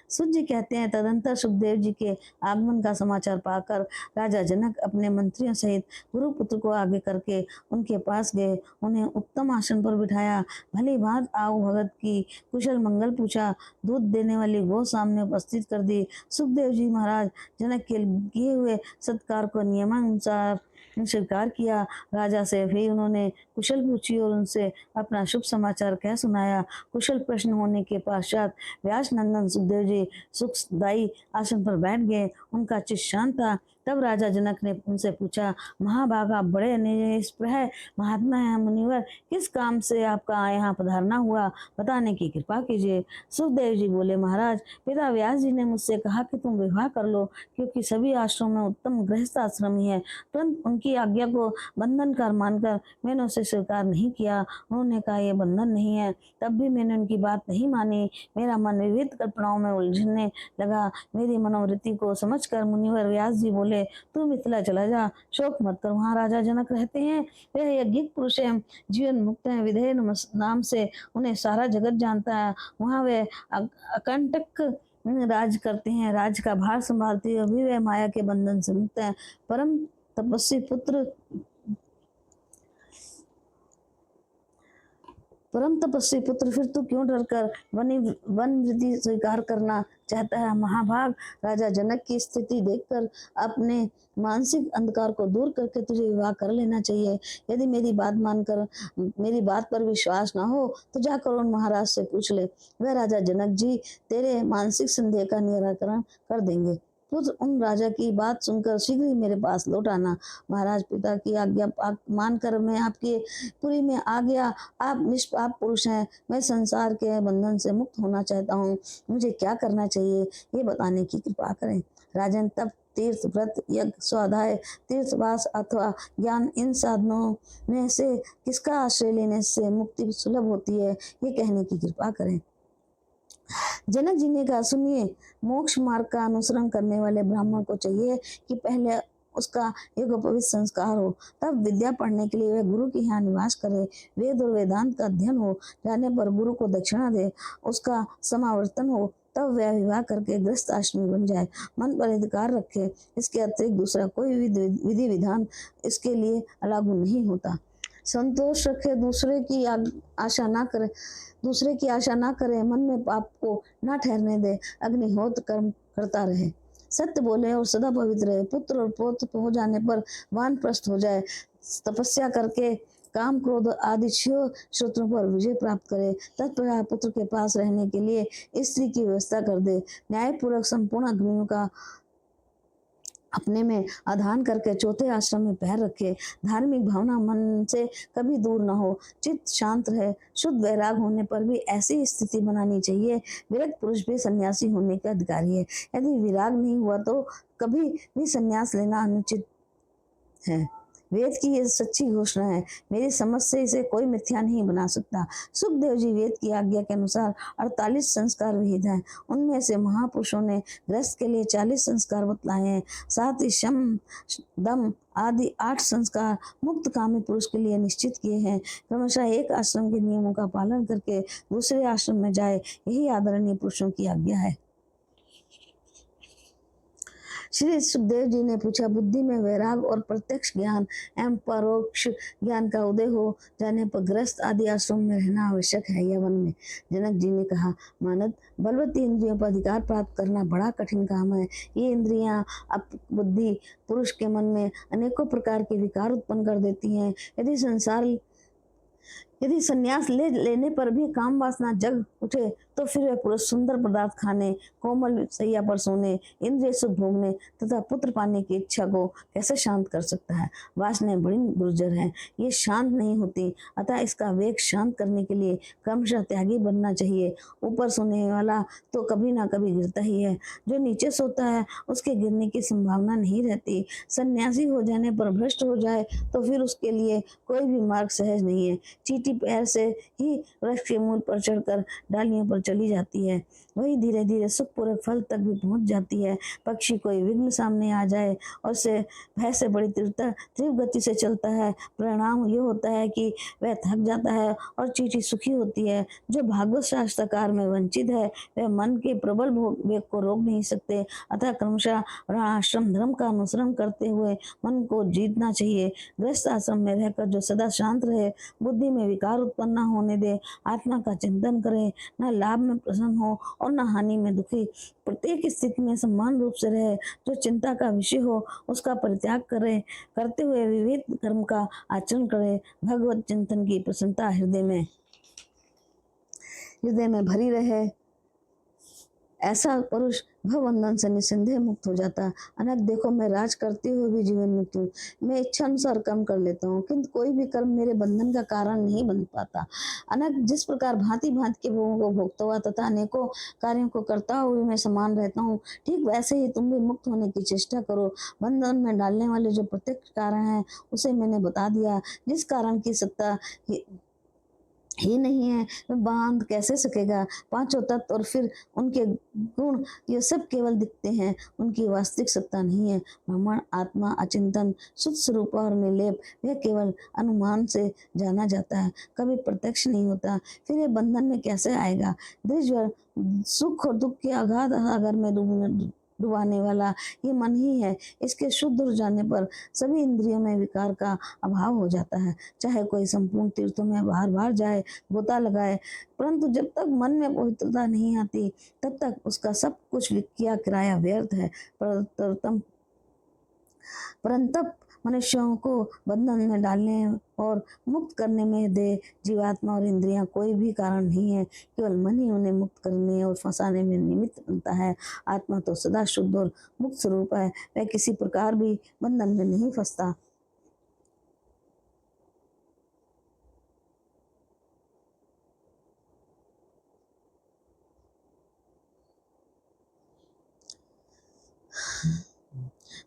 सूत जी कहते हैं, तदंतर सुखदेव जी के आगमन का समाचार पाकर राजा जनक अपने मंत्रियों सहित गुरुपुत्र को आगे करके उनके पास गए, उन्हें उत्तम आसन पर बिठाया, भली भांत आओ भगत की कुशल मंगल पूछा, दूध देने वाली गौ सामने उपस्थित कर दी। सुखदेव जी महाराज जनक के किए हुए सत्कार को नियमानुसार स्वीकार किया। राजा से भी उन्होंने कुशल पूछी और उनसे अपना शुभ समाचार कह सुनाया। कुशल प्रश्न होने के पश्चात व्यास नंदन सुखदेव जी सुखदायी आसन पर बैठ गए। उनका चित शांत था। तब राजा जनक ने उनसे पूछा, महाभागा बड़े निष्प्रह महात्मा है मुनिवर, किस काम से आपका यहाँ पधारना हुआ, बताने की कृपा कीजिए। सुखदेव जी बोले, महाराज पिता व्यास जी ने मुझसे कहा कि तुम विवाह कर लो, क्योंकि सभी आश्रम में उत्तम गृहस्थ आश्रम ही है। तुरंत उनकी आज्ञा को बंधनकार मानकर मैंने उसे स्वीकार नहीं किया। उन्होंने कहा यह बंधन नहीं है, तब भी मैंने उनकी बात नहीं मानी। मेरा मन विविध कल्पनाओं में उलझने लगा। मेरी मनोवृत्ति को समझकर मुनिवर व्यास जी बोले, तू मिथिला चला जा, शोक मत कर, वहाँ राजा जनक रहते हैं, वे यज्ञिक पुरुष हैं, जीवन मुक्त हैं, विधेय नाम से उन्हें सारा जगत जानता है। वहाँ वे अकंटक राज करते हैं, राज का भार संभालते हुए अभी वे माया के बंधन से मुक्त हैं। परम तपस्वी पुत्र फिर तू क्यों डरकर वन वृद्धि स्वीकार करना चाहता है। महाभाग राजा जनक की स्थिति देखकर अपने मानसिक अंधकार को दूर करके तुझे विवाह कर लेना चाहिए। यदि मेरी बात पर विश्वास ना हो तो जाकर उन महाराज से पूछ ले, वह राजा जनक जी तेरे मानसिक संदेह का निराकरण कर देंगे। पुत्र उन राजा की बात सुनकर शीघ्र ही मेरे पास लौट आना। महाराज पिता की आज्ञा मानकर मैं आपके पुरी में आ गया। आप निष्पाप पुरुष हैं, मैं संसार के बंधन से मुक्त होना चाहता हूँ, मुझे क्या करना चाहिए ये बताने की कृपा करें। राजन, तप, तीर्थ, व्रत, यज्ञ, स्वाध्याय, तीर्थवास अथवा ज्ञान, इन साधनों में से किसका आश्रय लेने से मुक्ति सुलभ होती है, ये कहने की कृपा करें। जनक जी ने कहा, सुनिए, मोक्ष मार्ग का अनुसरण करने वाले ब्राह्मण को चाहिए कि पहले उसका योगोपवीत संस्कार हो, तब विद्या पढ़ने के लिए वह गुरु के यहाँ निवास करे, वेद और वेदांत का अध्ययन हो जाने पर गुरु को दक्षिणा दे, उसका समावर्तन हो, तब वह विवाह करके गृहस्थ आश्रमी बन जाए, मन पर अधिकार रखे, इसके अतिरिक्त दूसरा कोई विधि विधान इसके लिए लागू नहीं होता। संतोष रखे, दूसरे की आशा ना करे, मन में पाप को ना ठहरने दे, अग्निहोत्र कर्म करता रहे, सत्य बोले और सदा पवित्र रहे, पुत्र और पौत्र हो जाने पर वानप्रस्थ हो जाए, तपस्या करके काम क्रोध आदि छह शत्रुओं पर विजय प्राप्त करे, तत्पश्चात पुत्र के पास रहने के लिए स्त्री की व्यवस्था कर दे, न्यायपूर्वक संपूर्ण अग्नियों का अपने में आधान करके चौथे आश्रम में पैर रखे, धार्मिक भावना मन से कभी दूर न हो, चित्त शांत रहे, शुद्ध वैराग होने पर भी ऐसी स्थिति बनानी चाहिए। विरक्त पुरुष भी सन्यासी होने के अधिकारी है। यदि विराग नहीं हुआ तो कभी भी सन्यास लेना अनुचित है। वेद की ये सच्ची घोषणा है, मेरी समझ से इसे कोई मिथ्या नहीं बना सकता। सुखदेव जी वेद की आज्ञा के अनुसार 48 संस्कार विहित हैं, उनमें से महापुरुषों ने गृहस्थ के लिए 40 संस्कार बतलाए हैं, साथ ही शम दम आदि 8 संस्कार मुक्त कामी पुरुष के लिए निश्चित किए हैं। क्रमशः एक आश्रम के नियमों का पालन करके दूसरे आश्रम में जाए, यही आदरणीय पुरुषों की आज्ञा है। श्री सुखदेव जी ने पूछा, बुद्धि में वैराग और प्रत्यक्ष ज्ञान एवं परोक्ष ज्ञान का उदय हो जाने पर गृहस्थ आदि आश्रम में रहना आवश्यक है या वन में। जनक जी ने कहा, मानद, बलवती इंद्रियों पर अधिकार प्राप्त करना बड़ा कठिन काम है। ये इंद्रियां बुद्धि पुरुष के मन में अनेकों प्रकार के विकार उत्पन्न कर देती हैं। यदि संन्यास लेने पर भी काम वासना जग उठे तो फिर वह पुरुष सुंदर पदार्थ खाने, कोमल सैया पर सोने, इंद्रिय सुख भोगने तथा पुत्र पाने की इच्छा को कैसे शांत कर सकता है। वासनाएं बड़ी दुर्जर हैं, ये शांत नहीं होती, अतः इसका वेग शांत करने के लिए क्रमशः त्यागी बनना चाहिए। ऊपर सोने वाला तो कभी ना कभी गिरता ही है, जो नीचे सोता है उसके गिरने की संभावना नहीं रहती। सन्यासी हो जाने पर भ्रष्ट हो जाए तो फिर उसके लिए कोई भी मार्ग सहज नहीं है। चींटी पक्षी पैर से ही वृक्ष के मूल पर चढ़कर डालियों पर चली जाती है, वही धीरे धीरे सुखपूर्वक फल तक भी पहुंच जाती है। पक्षी कोई विघ्न सामने आ जाए और उसे भय से बड़ी तीव्र गति से चलता है, परिणाम ये होता है कि वह थक जाता है और चींटी सुखी होती है। जो भागवत शास्त्रकार में वंचित है वह मन के प्रबल वेग को रोक नहीं सकते, अतः क्रमशः वर्णाश्रम धर्म का अनुसरण करते हुए मन को जीतना चाहिए। गृहस्थ आश्रम में रहकर जो सदा शांत रहे, बुद्धि में विकार उत्पन्न न होने दे, आत्मा का चिंतन करे, न लाभ में प्रसन्न हो और न हानि में दुखी, प्रत्येक स्थिति में समान रूप से रहे, जो चिंता का विषय हो उसका परित्याग करे, करते हुए विविध कर्म का आचरण करे, भगवत चिंतन की प्रसन्नता हृदय में भरी रहे, ऐसा पुरुष भवबंधन से निसंदेह मुक्त हो जाता। अनक देखो, मैं राज करते हुए भी जीवन मुक्त हूँ, मैं इच्छा अनुसार कर्म कर लेता हूँ, किंतु कोई भी कर्म मेरे बंधन का कारण नहीं बन पाता। अनक जिस प्रकार भांति भांति के भोगों को भोगता हुआ तथा अनेकों कार्यों को करता हुए मैं समान रहता हूँ, ठीक वैसे ही तुम भी मुक्त होने की चेष्टा करो। बंधन में डालने वाले जो प्रत्यक्ष कारण है उसे मैंने बता दिया। जिस कारण की सत्ता ही नहीं है वह बांध कैसे सकेगा। पांचों तत्व और फिर उनके गुण ये सब केवल दिखते हैं, उनकी वास्तविक सत्ता नहीं है। ब्रह्मण आत्मा अचिंतन शुद्ध स्वरूप और निर्लेप, वह केवल अनुमान से जाना जाता है, कभी प्रत्यक्ष नहीं होता। फिर ये बंधन में कैसे आएगा। दृश्य सुख और दुख के अगाध सागर में डुबाने वाला ये मन ही है। इसके शुद्ध हो जाने पर सभी इंद्रियों में विकार का अभाव हो जाता है। चाहे कोई संपूर्ण तीर्थों में बार बार जाए, गोता लगाए, परंतु जब तक मन में पवित्रता नहीं आती तब तक उसका सब कुछ किया किराया व्यर्थ है। परंतु मनुष्यों को बंधन में डालने और मुक्त करने में दे जीवात्मा और इंद्रियां कोई भी कारण नहीं है, केवल मन ही उन्हें मुक्त करने और फंसाने में निमित्त बनता है। आत्मा तो सदा शुद्ध और मुक्त स्वरूप है, वह किसी प्रकार भी बंधन में नहीं फंसता।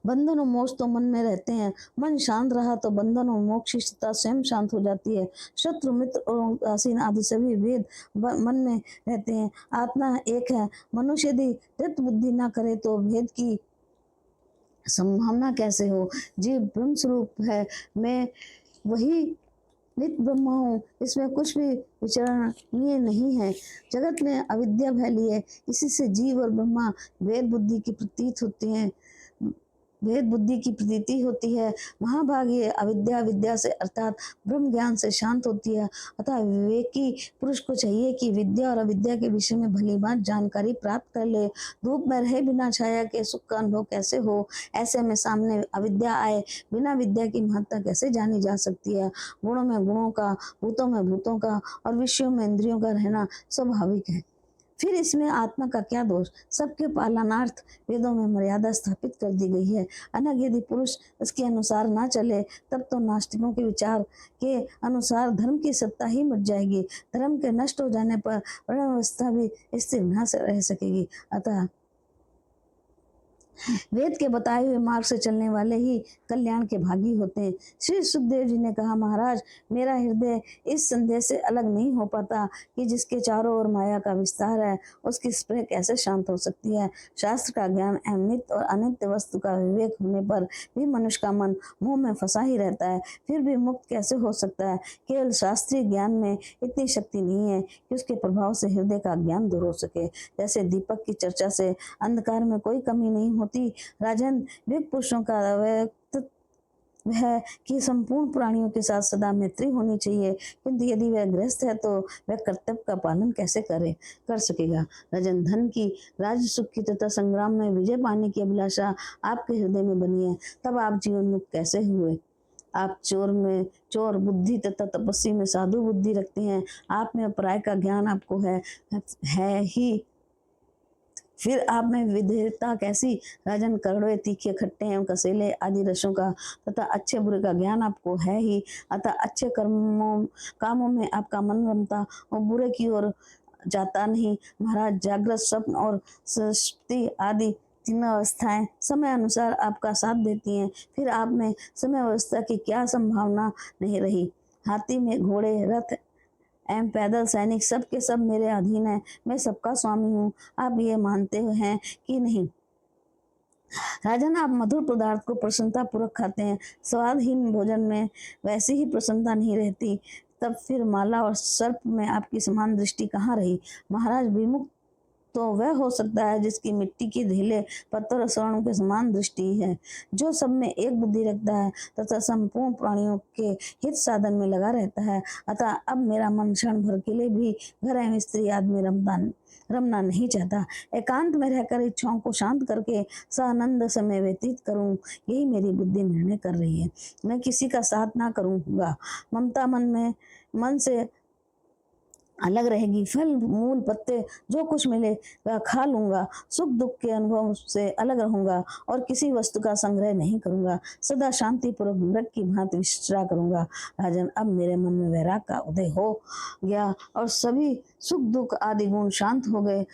बंधन और मोक्ष तो मन में रहते हैं, मन शांत रहा तो बंधन और मोक्ष की सत्ता स्वयं शांत हो जाती है। शत्रु मित्र और आसीन आदि सभी भेद मन में रहते हैं, आत्मा एक है। मनुष्य यदि दृढ़ बुद्धि ना करे तो भेद की संभावना कैसे हो। जीव ब्रह्म स्वरूप है, मैं वही नित्य ब्रह्म हूँ, इसमें कुछ भी विचरणीय नहीं है। जगत में अविद्या फैली है, इसी से जीव और ब्रह्मा भेद बुद्धि की प्रतीत होते हैं, भेद बुद्धि की प्रतीति होती है। महाभागी अविद्या विद्या से अर्थात ब्रह्म ज्ञान से शांत होती है। अतः विवेकी पुरुष को चाहिए कि विद्या और अविद्या के विषय में भली बात जानकारी प्राप्त कर ले। धूप में रहे बिना छाया के सुख का अनुभव कैसे हो, ऐसे में सामने अविद्या आए बिना विद्या की महत्ता कैसे जानी जा सकती है। गुणों में गुणों का, भूतों में भूतों का और विषयों में इंद्रियों का रहना स्वाभाविक है, फिर इसमें आत्मा का क्या दोष। सबके पालनार्थ वेदों में मर्यादा स्थापित कर दी गई है। अनग यदि पुरुष इसके अनुसार ना चले तब तो नास्तिकों के विचार के अनुसार धर्म की सत्ता ही मिट जाएगी। धर्म के नष्ट हो जाने पर वर्ण व्यवस्था भी स्थिर न रह सकेगी। अतः वेद के बताए हुए मार्ग से चलने वाले ही कल्याण के भागी होते हैं। श्री सुखदेव जी ने कहा, महाराज मेरा हृदय इस संदेह से अलग नहीं हो पाता कि जिसके चारों ओर माया का विस्तार है उसकी स्प्रेह कैसे शांत हो सकती है। शास्त्र का ज्ञान एवं नित्य और अनित्य वस्तु का विवेक होने पर भी मनुष्य का मन मोह में फंसा ही रहता है, फिर भी मुक्त कैसे हो सकता है। केवल शास्त्रीय ज्ञान में इतनी शक्ति नहीं है कि उसके प्रभाव से हृदय का ज्ञान दूर हो सके। जैसे दीपक की चर्चा से अंधकार में कोई कमी नहीं होती, राजन वेद पुरुषों का है कि संपूर्ण प्राणियों के साथ सदा मैत्री होनी चाहिए, किंतु यदि वह गृहस्थ है तो वह कर्तव्य का पालन कैसे कर सकेगा। राजन धन की, राज्य सुख की तथा संग्राम में विजय पाने की अभिलाषा आपके हृदय में बनी है, तब आप जीवन मुक्त कैसे हुए। आप चोर बुद्धि तथा तपस्वी में साधु बुद्धि रखते हैं, आप में अपराय का ज्ञान आपको है ही, फिर आप में विधेयता कैसी। राजन कड़वे तीखे खट्टे एवं कसेले आदि रसों का तथा अच्छे बुरे का ज्ञान आपको है ही, अतः अच्छे कामों में आपका मन रमता और बुरे की ओर जाता नहीं। महाराज जागृत स्वप्न और सुषुप्ति आदि तीनों अवस्थाएं समय अनुसार आपका साथ देती हैं, फिर आप में समय अवस्था की क्या संभावना नहीं रही। हाथी में घोड़े रथ एवं पैदल सैनिक सब के सब मेरे अधीन है। मैं सबका स्वामी हूँ। आप ये मानते हैं कि नहीं? राजन, आप मधुर पदार्थ को प्रसन्नता पूर्वक खाते हैं, स्वादहीन भोजन में वैसी ही प्रसन्नता नहीं रहती। तब फिर माला और सर्प में आपकी समान दृष्टि कहाँ रही? महाराज, विमुख तो वह हो सकता है जिसकी मिट्टी की ढीले पत्थर और स्वर्णों के समान दृष्टि है, जो सब में एक बुद्धि रखता है तथा संपूर्ण प्राणियों के हित साधन में लगा रहता है। अतः अब मेरा मन क्षण भर के लिए भी घर एवं स्त्री आदमी रमना नहीं चाहता। एकांत में रहकर इच्छाओं को शांत करके सानंद समय व्यतीत करूं, यही मेरी बुद्धि निर्णय कर रही है। मैं किसी का साथ ना करूंगा। ममता मन से अलग रहेगी। फल मूल पत्ते जो कुछ मिले वह खा लूंगा। सुख दुख के अनुभव से अलग रहूंगा और किसी वस्तु का संग्रह नहीं करूंगा। सदा शांति पूर्वक मृग की भांति विचरा करूंगा। राजन, अब मेरे मन में वैराग का उदय हो गया और सभी सुख दुख आदि गुण शांत हो गए।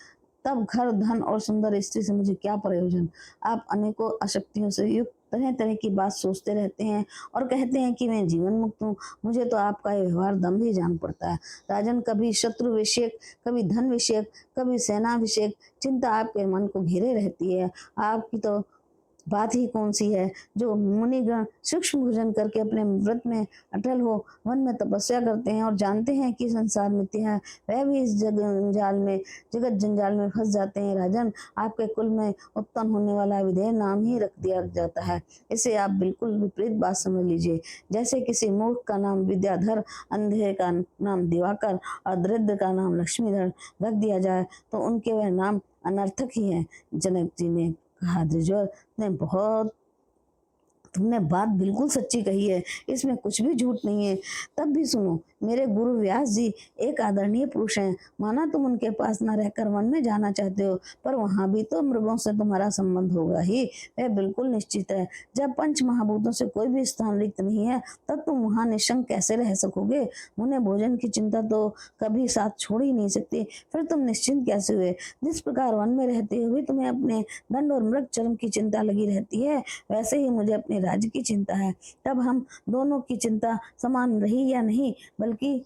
तब घर धन और सुंदर स्त्री से मुझे क्या प्रयोजन? आप अनेकों अशक्तियों से युक्त तरह तरह की बात सोचते रहते हैं और कहते हैं कि मैं जीवन मुक्त हूँ। मुझे तो आपका ये व्यवहार दम ही जान पड़ता है। राजन, कभी शत्रु विषयक, कभी धन विषयक, कभी सेना विषयक चिंता आपके मन को घेरे रहती है। आपकी तो बात ही कौन सी है? जो मुनिगण सूक्ष्म भोजन करके अपने व्रत में अटल हो, वन में तपस्या करते हैं और जानते हैं कि संसार मिथ्या है, वह भी इस जगत जंजाल में फंस जाते हैं। राजन, आपके कुल में उत्पन्न होने वाला विधेय नाम ही रख दिया जाता है। इसे आप बिल्कुल विपरीत बात समझ लीजिए। जैसे किसी मूर्ख का नाम विद्याधर, अंधे का नाम दिवाकर और दरिद्र का नाम लक्ष्मीधर रख दिया जाए तो उनके वह नाम अनर्थक ही है। जनक जी ने कहा, द्विजवर ने बहुत तुमने बात बिल्कुल सच्ची कही है, इसमें कुछ भी झूठ नहीं है। तब भी सुनो, मेरे गुरु व्यास जी एक आदरणीय पुरुष हैं। माना तुम उनके पास न रहकर वन में जाना चाहते हो, पर वहां भी तो मृगों से तुम्हारा संबंध होगा ही, वह बिल्कुल निश्चित है। जब पंच महाभूतों से कोई भी स्थान रिक्त नहीं है, तब तुम वहां निशंक कैसे रह सकोगे? उन्हें भोजन की चिंता तो कभी साथ छोड़ ही नहीं सकती, फिर तुम निश्चिंत कैसे हुए? जिस प्रकार वन में रहते हुए तुम्हें अपने दंड और मृग चर्म की चिंता लगी रहती है, वैसे ही मुझे अपने राज्य की चिंता है। तब हम दोनों की चिंता समान रही या नहीं, बल्कि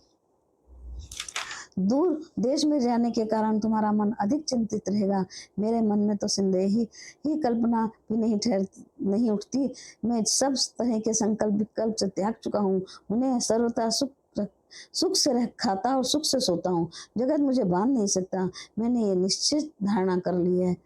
दूर देश में जाने के कारण तुम्हारा मन अधिक चिंतित रहेगा। मेरे मन में तो संदेह ही कल्पना भी नहीं उठती। मैं सब तरह के संकल्प विकल्प से त्याग चुका हूँ। उन्हें सर्वथा सुख से रह खाता और सुख से सोता हूँ। जगत मुझे बांध नहीं सकता, मैंने ये निश्चित धारणा कर ली है।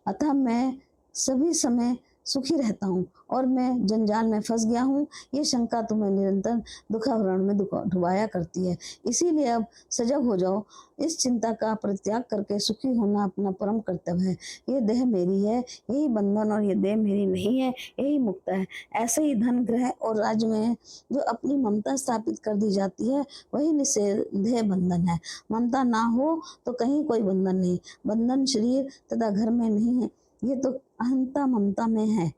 अतः मैं सभी समय सुखी रहता हूँ और मैं जंजाल में फंस गया हूँ, ये शंका तुम्हें निरंतर दुखावरण में डुबाया करती है। इसीलिए अब सजग हो जाओ। इस चिंता का परित्याग करके सुखी होना अपना परम कर्तव्य है। ये देह मेरी है, यही बंधन, और ये देह मेरी नहीं है, यही मुक्त है। ऐसे ही धन, ग्रह और राज्य में जो अपनी ममता स्थापित कर दी जाती है, वही निषेध बंधन है। ममता ना हो तो कहीं कोई बंधन नहीं। बंधन शरीर तथा घर में नहीं है, ये तो अहंता ममता में है।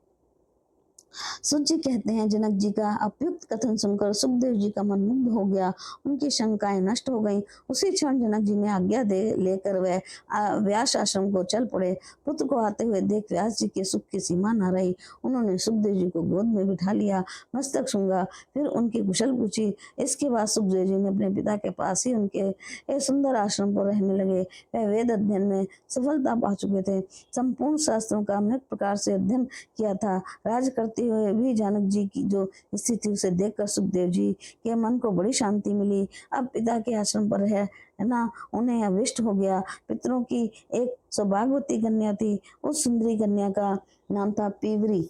सुत जी कहते हैं, जनक जी का उपयुक्त कथन सुनकर सुखदेव जी का मन मुग्ध हो गया, उनकी शंकाएं नष्ट हो गईं। उसी क्षण जनक जी ने आज्ञा दे लेकर वह व्यास आश्रम को चल पड़े। पुत्र को आते हुए देख व्यास जी के सुख की सीमा न रही। उन्होंने सुखदेव जी को गोद में बिठा लिया, मस्तक सूंघा, फिर उनकी कुशल पूछी। इसके बाद सुखदेव जी ने अपने पिता के पास ही उनके एक सुंदर आश्रम पर रहने लगे। वह वेद अध्ययन में सफलता पा चुके थे, संपूर्ण शास्त्रों का अनेक प्रकार से अध्ययन किया था। राज करते हुए भी जानक जी की जो स्थिति उसे देखकर सुखदेव जी के मन को बड़ी शांति मिली। अब पिता के आश्रम पर है ना, उन्हें अविष्ट हो गया। पितरों की एक सौभाग्यवती कन्या थी, उस सुंदरी कन्या का नाम था पीवरी।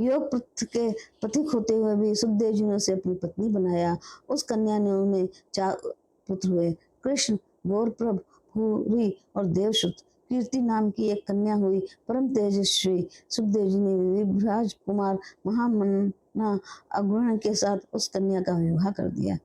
योग के प्रतीक होते हुए भी सुखदेव जी ने उसे अपनी पत्नी बनाया। उस कन्या ने उन्हें 4 पुत्र हुए, कृष्ण, गौरप्रभ, भूरी और देवश्रुत। कीर्ति नाम की एक कन्या हुई, परम तेजस्वी। सुखदेव जी ने विभ्राज कुमार महामना अग्रहण के साथ उस कन्या का विवाह कर दिया।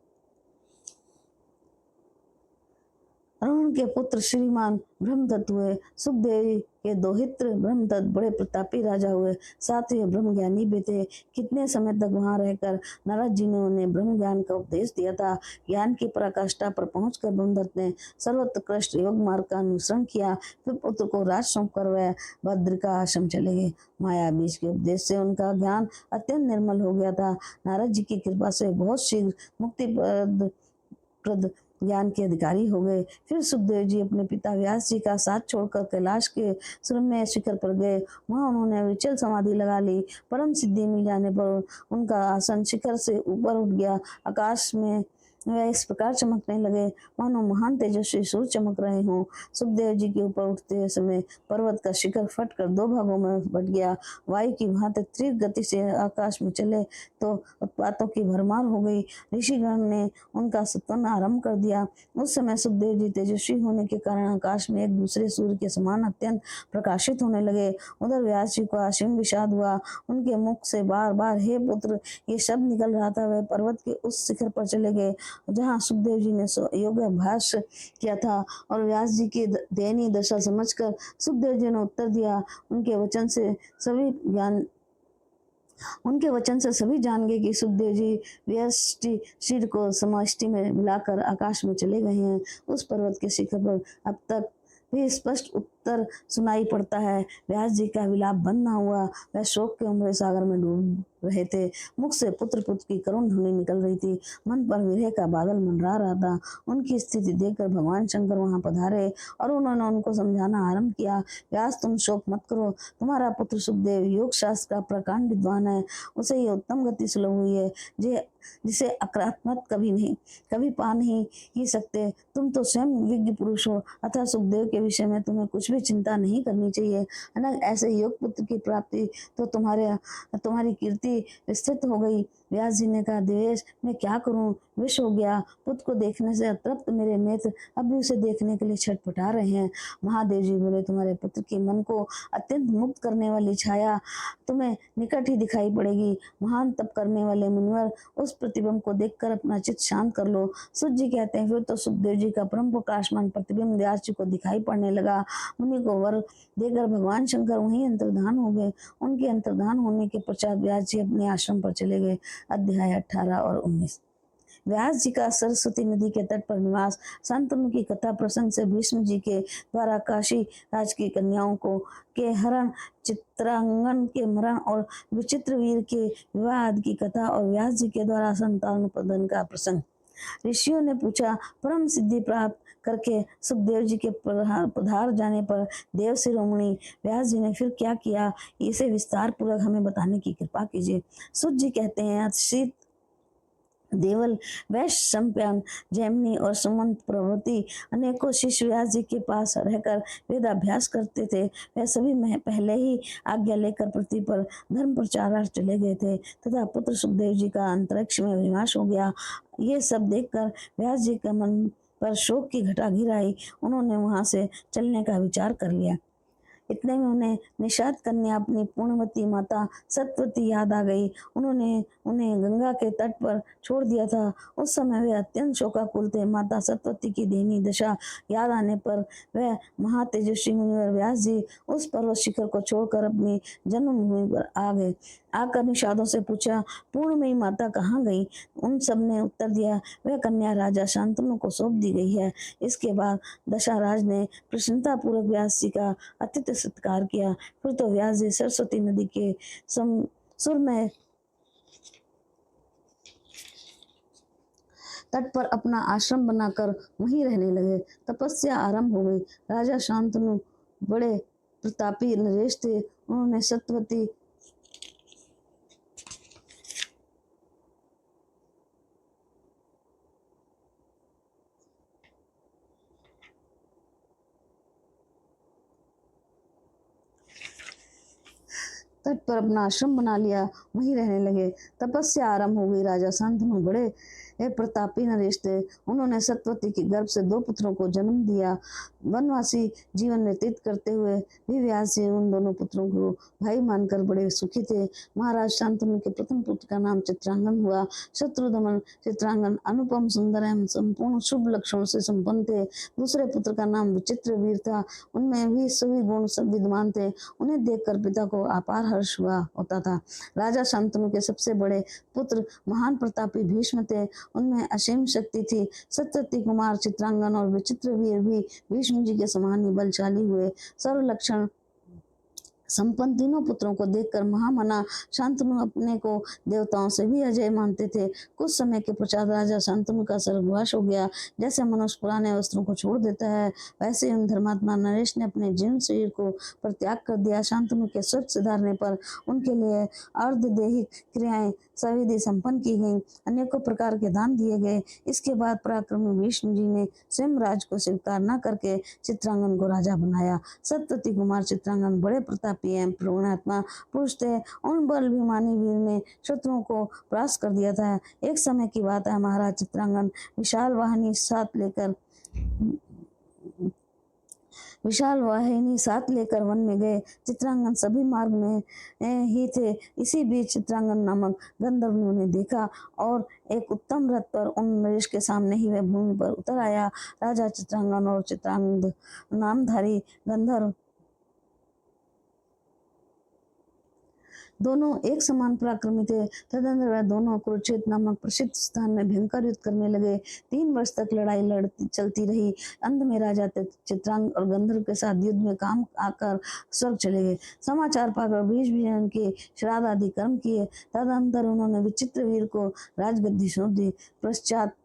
उनके पुत्र श्रीमान ब्रह्मदत्त हुए। सुखदेव के दोहित्र ब्रह्मदत्त बड़े प्रतापी राजा हुए, साथ ही ब्रह्म ज्ञानी भी थे। कितने समय तक वहां रहकर नारद जी ने उन्हें ब्रह्म ज्ञान का उपदेश दिया था। ज्ञान की पराकाष्ठा पर पहुंचकर ब्रह्मदत्त ने सर्वोत्कृष्ट योग मार्ग का अनुसरण किया। फिर पुत्र को राज सौंप कर वह भद्रिका आश्रम चले गए। माया बीज के उपदेश से उनका ज्ञान अत्यंत निर्मल हो गया था। नारद जी की कृपा से बहुत शीघ्र मुक्ति प्रद ज्ञान के अधिकारी हो गए। फिर सुखदेव जी अपने पिता व्यास जी का साथ छोड़कर कैलाश के सुरम्य शिखर पर गए। वहां उन्होंने विचल समाधि लगा ली। परम सिद्धि मिल जाने पर उनका आसन शिखर से ऊपर उठ गया। आकाश में वह इस प्रकार चमकने लगे मानो महान तेजस्वी सूर्य चमक रहे हों। सुखदेव जी के ऊपर उठते समय पर्वत का शिखर फटकर दो भागों में बट गया। वायु की भांति तीव्र गति से आकाश में चले तो उत्पातों की भरमार हो गई। ऋषिगण ने उनका सत्वन आरंभ कर दिया। उस समय सुखदेव जी तेजस्वी होने के कारण आकाश में एक दूसरे सूर्य के समान अत्यंत प्रकाशित होने लगे। उधर व्यास जी को असीम विषाद हुआ। उनके मुख से बार बार हे पुत्र ये शब्द निकल रहा था। वह पर्वत के उस शिखर पर चले गए जहाँ सुखदेव जी ने योगाभ्यास किया था और व्यास जी की दयनीय दशा समझकर सुखदेव जी ने उत्तर दिया। उनके वचन से सभी जान गए कि सुखदेव जी व्यष्टि सिर को समष्टि में मिलाकर आकाश में चले गए हैं। उस पर्वत के शिखर पर अब तक भी स्पष्ट उत्तर सुनाई पड़ता है। व्यास जी का विलाप बंद न हुआ। वह शोक के उम्र सागर में डूब रहे थे। मुख से पुत्र पुत्र की करुण ध्वनि निकल रही थी। मन पर विरह का बादल मंडरा रहा था। उनकी स्थिति देखकर भगवान शंकर वहां पधारे और उन्होंने उनको समझाना आरंभ किया। व्यास तुम शोक मत करो। तुम्हारा पुत्र सुखदेव योग शास्त्र का प्रकांड विद्वान है। उसे ये उत्तम गति सुलभ हुई है जिसे अक्रात्मक कभी पा नहीं ही सकते। तुम तो स्वयं विज्ञ पुरुष हो, अतः सुखदेव के विषय में तुम्हें कुछ भी चिंता नहीं करनी चाहिए। अनग ऐसे योग पुत्र की प्राप्ति तो तुम्हारी कीर्ति विस्तृत हो गई। व्यास जी ने कहा, देवेश मैं क्या करूं, विष हो गया। पुत्र को देखने से अतृप्त मेरे नेत्र अब भी उसे देखने के लिए छटपटा रहे हैं। महादेव जी बोले, तुम्हारे पुत्र के मन को अत्यंत मुक्त करने वाली छाया तुम्हें निकट ही दिखाई पड़ेगी। महान तप करने वाले मुनिवर उस प्रतिबिंब को देखकर अपना चित्त शांत कर लो। सुत जी कहते हैं, फिर तो सुखदेव जी का परम प्रकाशमान प्रतिबिंब व्यास जी को दिखाई पड़ने लगा। मुनि को वर देकर भगवान शंकर वहीं अंतर्धान हो गए। उनके अंतर्धान होने के पश्चात व्यास जी अपने आश्रम पर चले गए। अध्याय 18 और 19। व्यास जी का सरस्वती नदी के तट पर निवास। शांतनु की कथा प्रसंग से भीष्म जी के द्वारा काशी राज की कन्याओं के हरण, चित्रांगन के मरण और विचित्र वीर के विवाह आदि की कथा और व्यास जी के द्वारा संतानोत्पादन का प्रसंग। ऋषियों ने पूछा, परम सिद्धि प्राप्त करके सुखदेव जी के पधार जाने पर देव शिरोमणि व्यास जी ने फिर क्या किया, इसे विस्तार पूर्वक हमें बताने की कृपा कीजिए। सुत जी कहते हैं, अतिशीत देवल, वैश्य, सम्प्यान, जैमिनी और सुमंत प्रभृति अनेकों शिष्य व्यास जी के पास रहकर वेदाभ्यास करते थे। वह सभी पहले ही आज्ञा लेकर पृथ्वी पर धर्म प्रचारार्थ चले गए थे तथा पुत्र सुखदेव जी का अंतरिक्ष में विनाश हो गया। ये सब देखकर व्यास जी के मन पर शोक की घटा घिर आई। उन्होंने वहां से चलने का विचार कर लिया। इतने में उन्हें निषाद कन्या अपनी पूर्णवती माता सत्यवती याद आ गई। उन्होंने उन्हें गंगा के तट पर छोड़ दिया था। उस समय वे अत्यंत शोकाकुल थे। माता सत्यवती की दयनीय दशा याद आने पर वह महातेजस्वी मुनिवर व्यास जी उस पर्वत शिखर को छोड़कर अपनी जन्मभूमि पर आ गए। आकर निषादों से पूछा, पूर्णमयी माता कहाँ गई? उन सब ने उत्तर दिया, वह कन्या राजा शांतनु को सौंप दी गई है। इसके बाद दशाराज ने प्रसन्नता पूर्वक व्यास जी का अतिथि सत्कार किया। फिर तो व्यास जी सरस्वती नदी के सुर में तट पर अपना आश्रम बनाकर वहीं रहने लगे। तपस्या आरंभ हो गई। राजा शांतनु बड़े प्रतापी नरेश थे। उन्होंने सत्यवती तट पर अपना आश्रम बना लिया, वहीं रहने लगे। तपस्या आरंभ हो गई। राजा शांतनु बड़े वे प्रतापी नरेश थे। उन्होंने सत्यवती के गर्भ से 2 पुत्रों को जन्म दिया। वनवासी जीवन व्यतीत करते हुए भी व्यास जी उन दोनों पुत्रों को भाई मानकर बड़े सुखी थे। महाराज शांतनु के प्रथम पुत्र का नाम चित्रांगन हुआ। शत्रुदमन चित्रांगन अनुपम सुंदर एवं संपूर्ण शुभ लक्षणों से संपन्न थे। दूसरे पुत्र का नाम विचित्र वीर था। उनमें भी सभी गुण सब विद्वान थे। उन्हें देखकर पिता को अपार हर्ष हुआ होता था। राजा शांतनु के सबसे बड़े पुत्र महान प्रतापी भीष्म थे। उनमें असीम शक्ति थी। सत्यवती कुमार चित्रांगन और विचित्र वीर भी भीष्म जी के समान ही बलशाली हुए। सर्व लक्षण संपन्न तीनों पुत्रों को देखकर महामना शांतनु अपने को देवताओं से भी अजय मानते थे। कुछ समय के पश्चात राजा शांतनु का स्वर्गवास हो गया। जैसे मनुष्य पुराने वस्त्रों को छोड़ देता है, वैसे उन धर्मात्मा नरेश ने अपने जीर्ण शरीर को परित्याग कर दिया। शांतनु के स्वर्ग सिधारने पर उनके लिए अर्धदैहिक क्रियाएं सविधि संपन्न की गई। अनेकों प्रकार के दान दिए गए। इसके बाद पराक्रमी भीष्म जी ने स्वयं राज को स्वीकार न करके चित्रांगन को राजा बनाया। सत्यवती कुमार चित्रांगन बड़े प्रतापी एवं पूर्णात्मा पुरुष थे। उन बल अभिमानी वीर ने शत्रुओं को परास्त कर दिया था। एक समय की बात है, महाराज चित्रांगन विशाल वाहिनी साथ लेकर वन में गए। चित्रांगन सभी मार्ग में ही थे। इसी बीच चित्रांगन नामक गंधर्व ने उन्हें देखा और एक उत्तम रथ पर उन नरेश के सामने ही वह भूमि पर उतर आया। राजा चित्रांगन और चित्रांगद नामधारी गंधर्व दोनों एक समान पराक्रमी थे। तदनंतर वह दोनों कुरुक्षेत्र नामक प्रसिद्ध स्थान में भयंकर युद्ध करने लगे। 3 वर्ष तक लड़ाई चलती रही। अंत में राजा चित्रांग और गंधर्व के साथ युद्ध में काम आकर स्वर्ग चले गए। समाचार पाकर भीष्म के श्राद्ध आदि कर्म किए। तदनंतर उन्होंने विचित्र वीर को राजगद्दी सौंप दी। पश्चात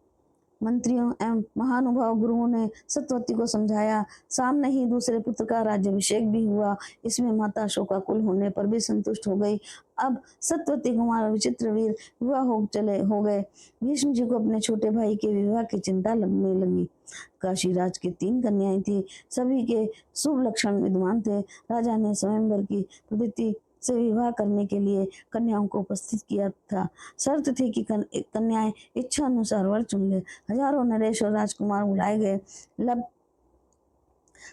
मंत्रियों एवं महानुभाव गुरुओं ने सत्यवती को समझाया। सामने ही दूसरे पुत्र का राज्याभिषेक भी हुआ। इसमें माता शोकाकुल होने पर भी संतुष्ट हो गई। अब सत्यवती कुमार विचित्र वीर विवाह हो गए। भीष्म जी को अपने छोटे भाई के विवाह की चिंता लगने लगी। काशीराज की 3 कन्याएं थी। सभी के शुभ लक्षण विद्वान थे। राजा ने स्वयंवर की प्रवृत्ति से विवाह करने के लिए कन्याओं को उपस्थित किया था। शर्त थी कि कन्याएं इच्छा अनुसार वर चुन ले। हजारों नरेश और राजकुमार बुलाए गए।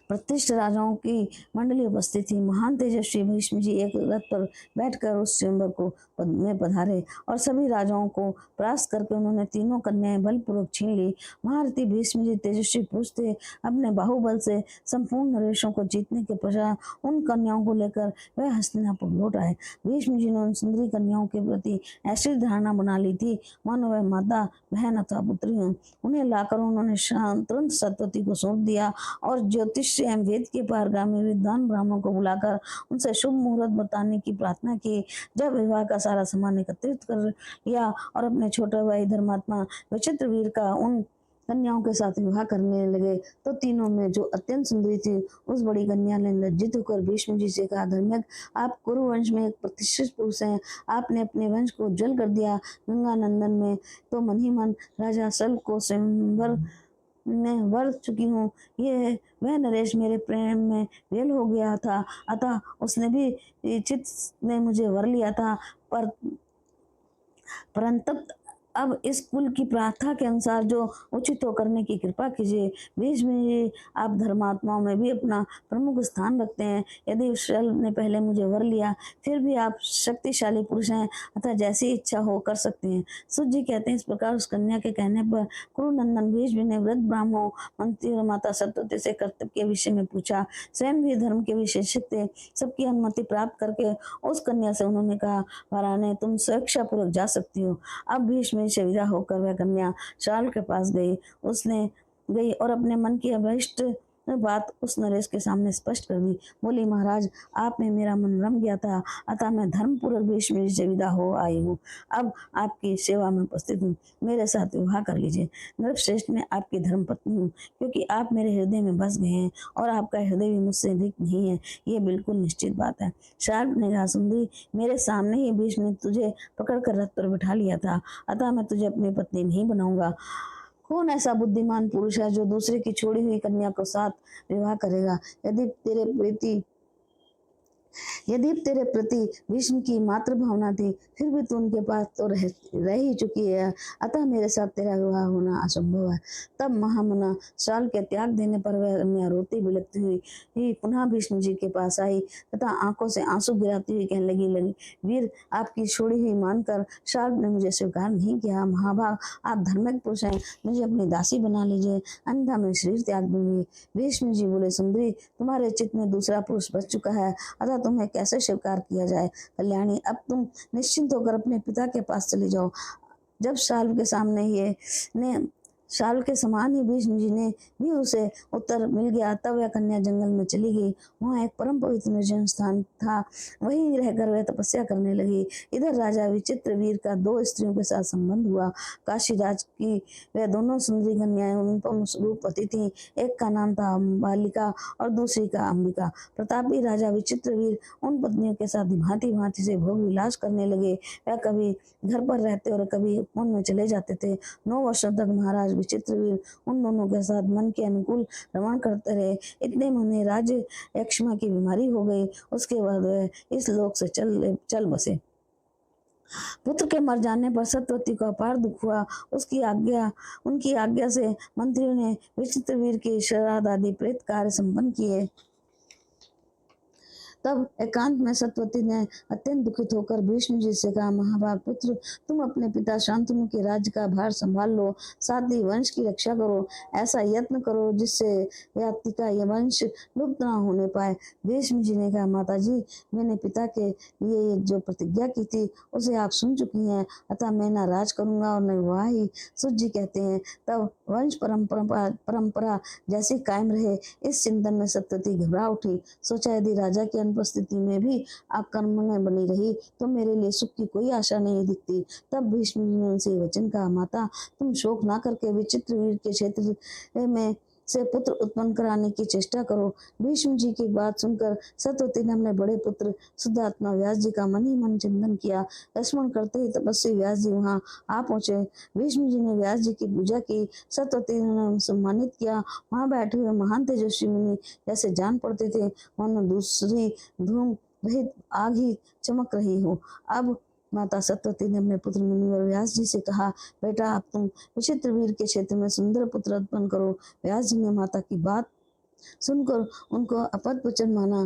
प्रतिष्ठित राजाओं की मंडली उपस्थित थी। महान तेजस्वी भीष्म जी एक रथ पर बैठकर उस स्वयंवर को में पधारे और सभी राजाओं को परास्त करके उन्होंने तीनों कन्याएं बलपूर्वक छीन ली। महारथी भीष्म जी तेजस्वी पुरुष थे। अपने बाहुबल से संपूर्ण नरेशों को जीतने के पश्चात उन कन्याओं को लेकर वह हस्तिनापुर लौट आए। भीष्म जी ने उन सुंदरी कन्याओं के प्रति ऐसी धारणा बना ली थी मानो वह माता, बहन अथवा पुत्री हो। उन्हें लाकर उन्होंने तुरंत सत्यवती को सौंप दिया और ज्योतिष एवं वेद के पारगामी विद्वान ब्राह्मणों को बुलाकर उनसे शुभ मुहूर्त बताने की प्रार्थना की। जब विवाह का सारा सामान एकत्रित कर लिया और अपने छोटे भाई धर्मात्मा विचित्र वीर का उन कन्याओं के साथ विवाह करने लगे तो तीनों में जो अत्यंत सुंदरी थी उस बड़ी कन्या ने लज्जित होकर भीष्म जी से कहा, धर्मज्ञ, आप कुरु वंश में एक प्रतिष्ठित पुरुष हैं। आपने अपने वंश को उज्जवल कर दिया। गंगा नंदन में तो मन ही मन राजा सल को स्वयंवर मैं वर चुकी हूँ। ये वह नरेश मेरे प्रेम में वेल हो गया था, अतः उसने भी चित ने मुझे वर लिया था। परंतु अब इस कुल की प्रार्थना के अनुसार जो उचित हो करने की कृपा कीजिए। भीष्म जी, आप धर्मात्माओं में भी अपना प्रमुख स्थान रखते हैं। यदि शल ने पहले मुझे वर लिया, फिर भी आप शक्तिशाली पुरुष हैं, अतः जैसी इच्छा हो कर सकते हैं। सुत जी कहते हैं, इस प्रकार उस कन्या के कहने पर कुरुनंदन भीष्म ने वृद्ध ब्राह्मणों, मंत्री और माता सत्यवती से कर्तव्य के विषय में पूछा। स्वयं भी धर्म के विशेषज्ञ थे। सबकी अनुमति प्राप्त करके उस कन्या से उन्होंने कहा, वराने, तुम स्वेच्छा पूर्वक जा सकती हो। अब भीष्म से विदा होकर वह कन्या शाल के पास गई और अपने मन की अभिष्ट बात उस नरेश के सामने स्पष्ट कर दी। बोली, महाराज, आप में मेरा मन रम गया था, अतः मैं धर्म पूर्वक भीष्म से विदा हो आई हूँ। अब आपकी सेवा में उपस्थित हूँ। मेरे साथ विवाह कर लीजिए। नृपश्रेष्ठ, मैं आपकी धर्म पत्नी हूँ, क्योंकि आप मेरे हृदय में बस गए हैं और आपका हृदय भी मुझसे रिक्त नहीं है, ये बिल्कुल निश्चित बात है। शार्प ने कहा, सुंदरी, मेरे सामने ही भीष्म ने तुझे पकड़कर रथ पर बिठा लिया था, अतः मैं तुझे अपनी पत्नी नहीं बनाऊंगा। कौन ऐसा बुद्धिमान पुरुष है जो दूसरे की छोड़ी हुई कन्या को साथ विवाह करेगा? यदि तेरे प्रीति यदि तेरे प्रति भीष्म की मातृ भावना थी, फिर भी तू उनके पास तो रह ही चुकी है, अतः मेरे साथ तेरा विवाह होना असंभव है। तब महामना शाल के त्याग देने पर वह कन्या रोती बिलखती हुई ही पुनः भीष्म जी के पास आई तथा आंखों से आंसू गिराती हुई कहने लगी, वीर, आपकी छोड़ी हुई मानकर शाल ने मुझे स्वीकार नहीं किया। महाभाग, आप धार्मिक पुरुष हैं, मुझे अपनी दासी बना लीजिए, अन्यथा मैं शरीर त्याग दूंगी। भीष्म जी बोले, सुंदरी, तुम्हारे चित्त में दूसरा पुरुष बच चुका है, अतः तुम्हें कैसे स्वीकार किया जाए। कल्याणी, अब तुम निश्चिंत होकर अपने पिता के पास चले जाओ। जब शाल्व के सामने ये ने शाल के समान ही भीष्म जी ने भी उसे उत्तर मिल गया, तब वह कन्या जंगल में चली गई। वहां एक परम पवित्र निर्जन स्थान था, वहीं रहकर वह तपस्या करने लगी। इधर राजा विचित्र वीर का 2 स्त्रियों के साथ संबंध हुआ। काशीराज की वह दोनों सुंदरी कन्याएं अनुपम रूपवती थीं। एक का नाम था बालिका और दूसरी का अंबिका। प्रतापी राजा विचित्र वीर उन पत्नियों के साथ भांति भांति से भोग विलास करने लगे। वह कभी घर पर रहते और कभी वन में चले जाते थे। 9 वर्षों तक महाराज विचित्रवीर उन दोनों के साथ मन के अनुकूल रमण करते रहे। इतने में उन्हें राज्य यक्ष्मा की बीमारी हो गई। उसके बाद वह इस लोक से चल बसे। पुत्र के मर जाने पर सत्यवती को अपार दुख हुआ। उनकी आज्ञा से मंत्रियों ने विचित्रवीर के श्राद्ध आदि प्रेत कार्य संपन्न किए। तब एकांत में सत्यवती ने अत्यंत दुखित होकर भीष्म जी से कहा, महाभाग पुत्र, तुम अपने पिता शांतनु के राज्य का भार संभाल लो, साथ ही वंश की रक्षा करो। ऐसा यत्न करो जिससे याति का यह वंश लुप्त न होने पाए। भीष्म जी ने कहा, माता जी, मैंने पिता के लिए जो प्रतिज्ञा की थी उसे आप सुन चुकी हैं, अतः मैं न राज करूंगा और न विवाह ही। सुत जी कहते हैं, तब वंश परंपरा जैसी कायम रहे, इस चिंतन में सत्यवती घबरा उठी। सोचा, यदि राजा की अनुपस्थिति में भी आक्रमण बनी रही तो मेरे लिए सुख की कोई आशा नहीं दिखती। तब भीष्म जी ने उनसे वचन कहा, माता, तुम शोक ना करके विचित्रवीर के क्षेत्र में से पुत्र उत्पन्न कराने की चेष्टा करो। भीष्म जी की बात सुनकर सत्यवती ने अपने बड़े पुत्र शुद्धात्मा व्यास जी का मन ही मन चिंतन किया। स्मरण करते ही तपस्वी व्यास जी वहां आ पहुंचे। भीष्म जी ने व्यास जी की पूजा की। सत्यवती ने उन्हें सम्मानित किया। वहां बैठे हुए महान तेजस्वी मुनि जैसे जान पड़ते थे, मानो दूसरी धूम रहित आग ही चमक रही हो। अब माता सत्यवती ने अपने पुत्र मुनिवर व्यास जी से कहा, बेटा, अब तुम विचित्रवीर के क्षेत्र में सुंदर पुत्र उत्पन्न करो। व्यास जी ने माता की बात सुनकर उनको अपद वचन माना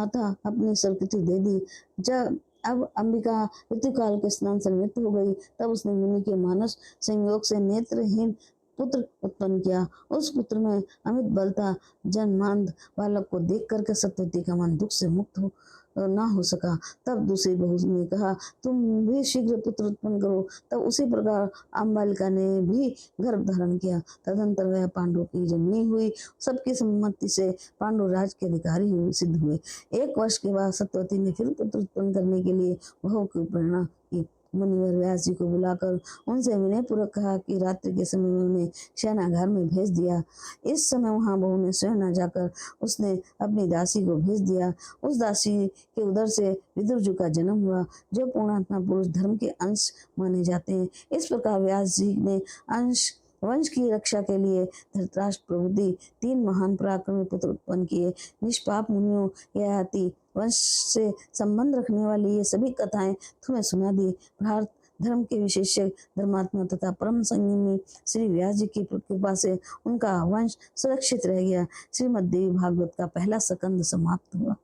था, अपनी स्वीकृति दे दी। जब अब अंबिका ऋतुकाल के स्नान से निवृत्त हो गई, तब उसने मुनि के मानस संयोग से नेत्रहीन पुत्र उत्पन्न किया। उस पुत्र में अमित बल था। जन्मांध बालक को देख करके सत्यवती का मन दुख से मुक्त ना हो सका। तब दूसरी बहू ने कहा, तुम भी शीघ्र पुत्र उत्पन्न करो। तब उसी प्रकार अम्बालिका ने भी गर्भ धारण किया। तदंतर वह पांडु की जननी हुई। सबकी सम्मति से पांडु राज के अधिकारी सिद्ध हुए। 1 वर्ष के बाद सत्यवती ने फिर पुत्र उत्पन्न करने के लिए बहू की प्रेरणा की। मुनिवर व्यास जी को बुलाकर उनसे विनय पूर्वक कहा कि रात्रि के समय में उन्हें शयनागार में भेज दिया। इस समय वहां बहू ने स्वयं न जाकर उसने अपनी दासी को भेज दिया। उस दासी के उदर से विदुरजु का जन्म हुआ, जो पूर्णात्मा पुरुष धर्म के अंश माने जाते हैं। इस प्रकार व्यास जी ने वंश की रक्षा के लिए धृतराष्ट्र प्रभृति 3 महान पराक्रमी पुत्र उत्पन्न किए। निष्पाप मुनियों, ययाति वंश से संबंध रखने वाली ये सभी कथाएं तुम्हें सुना दी। भारत धर्म के विशेषज्ञ, धर्मात्मा तथा परम संयमी श्री व्यास जी की कृपा से उनका वंश सुरक्षित रह गया। श्रीमद् देवी भागवत का पहला स्कंद समाप्त हुआ।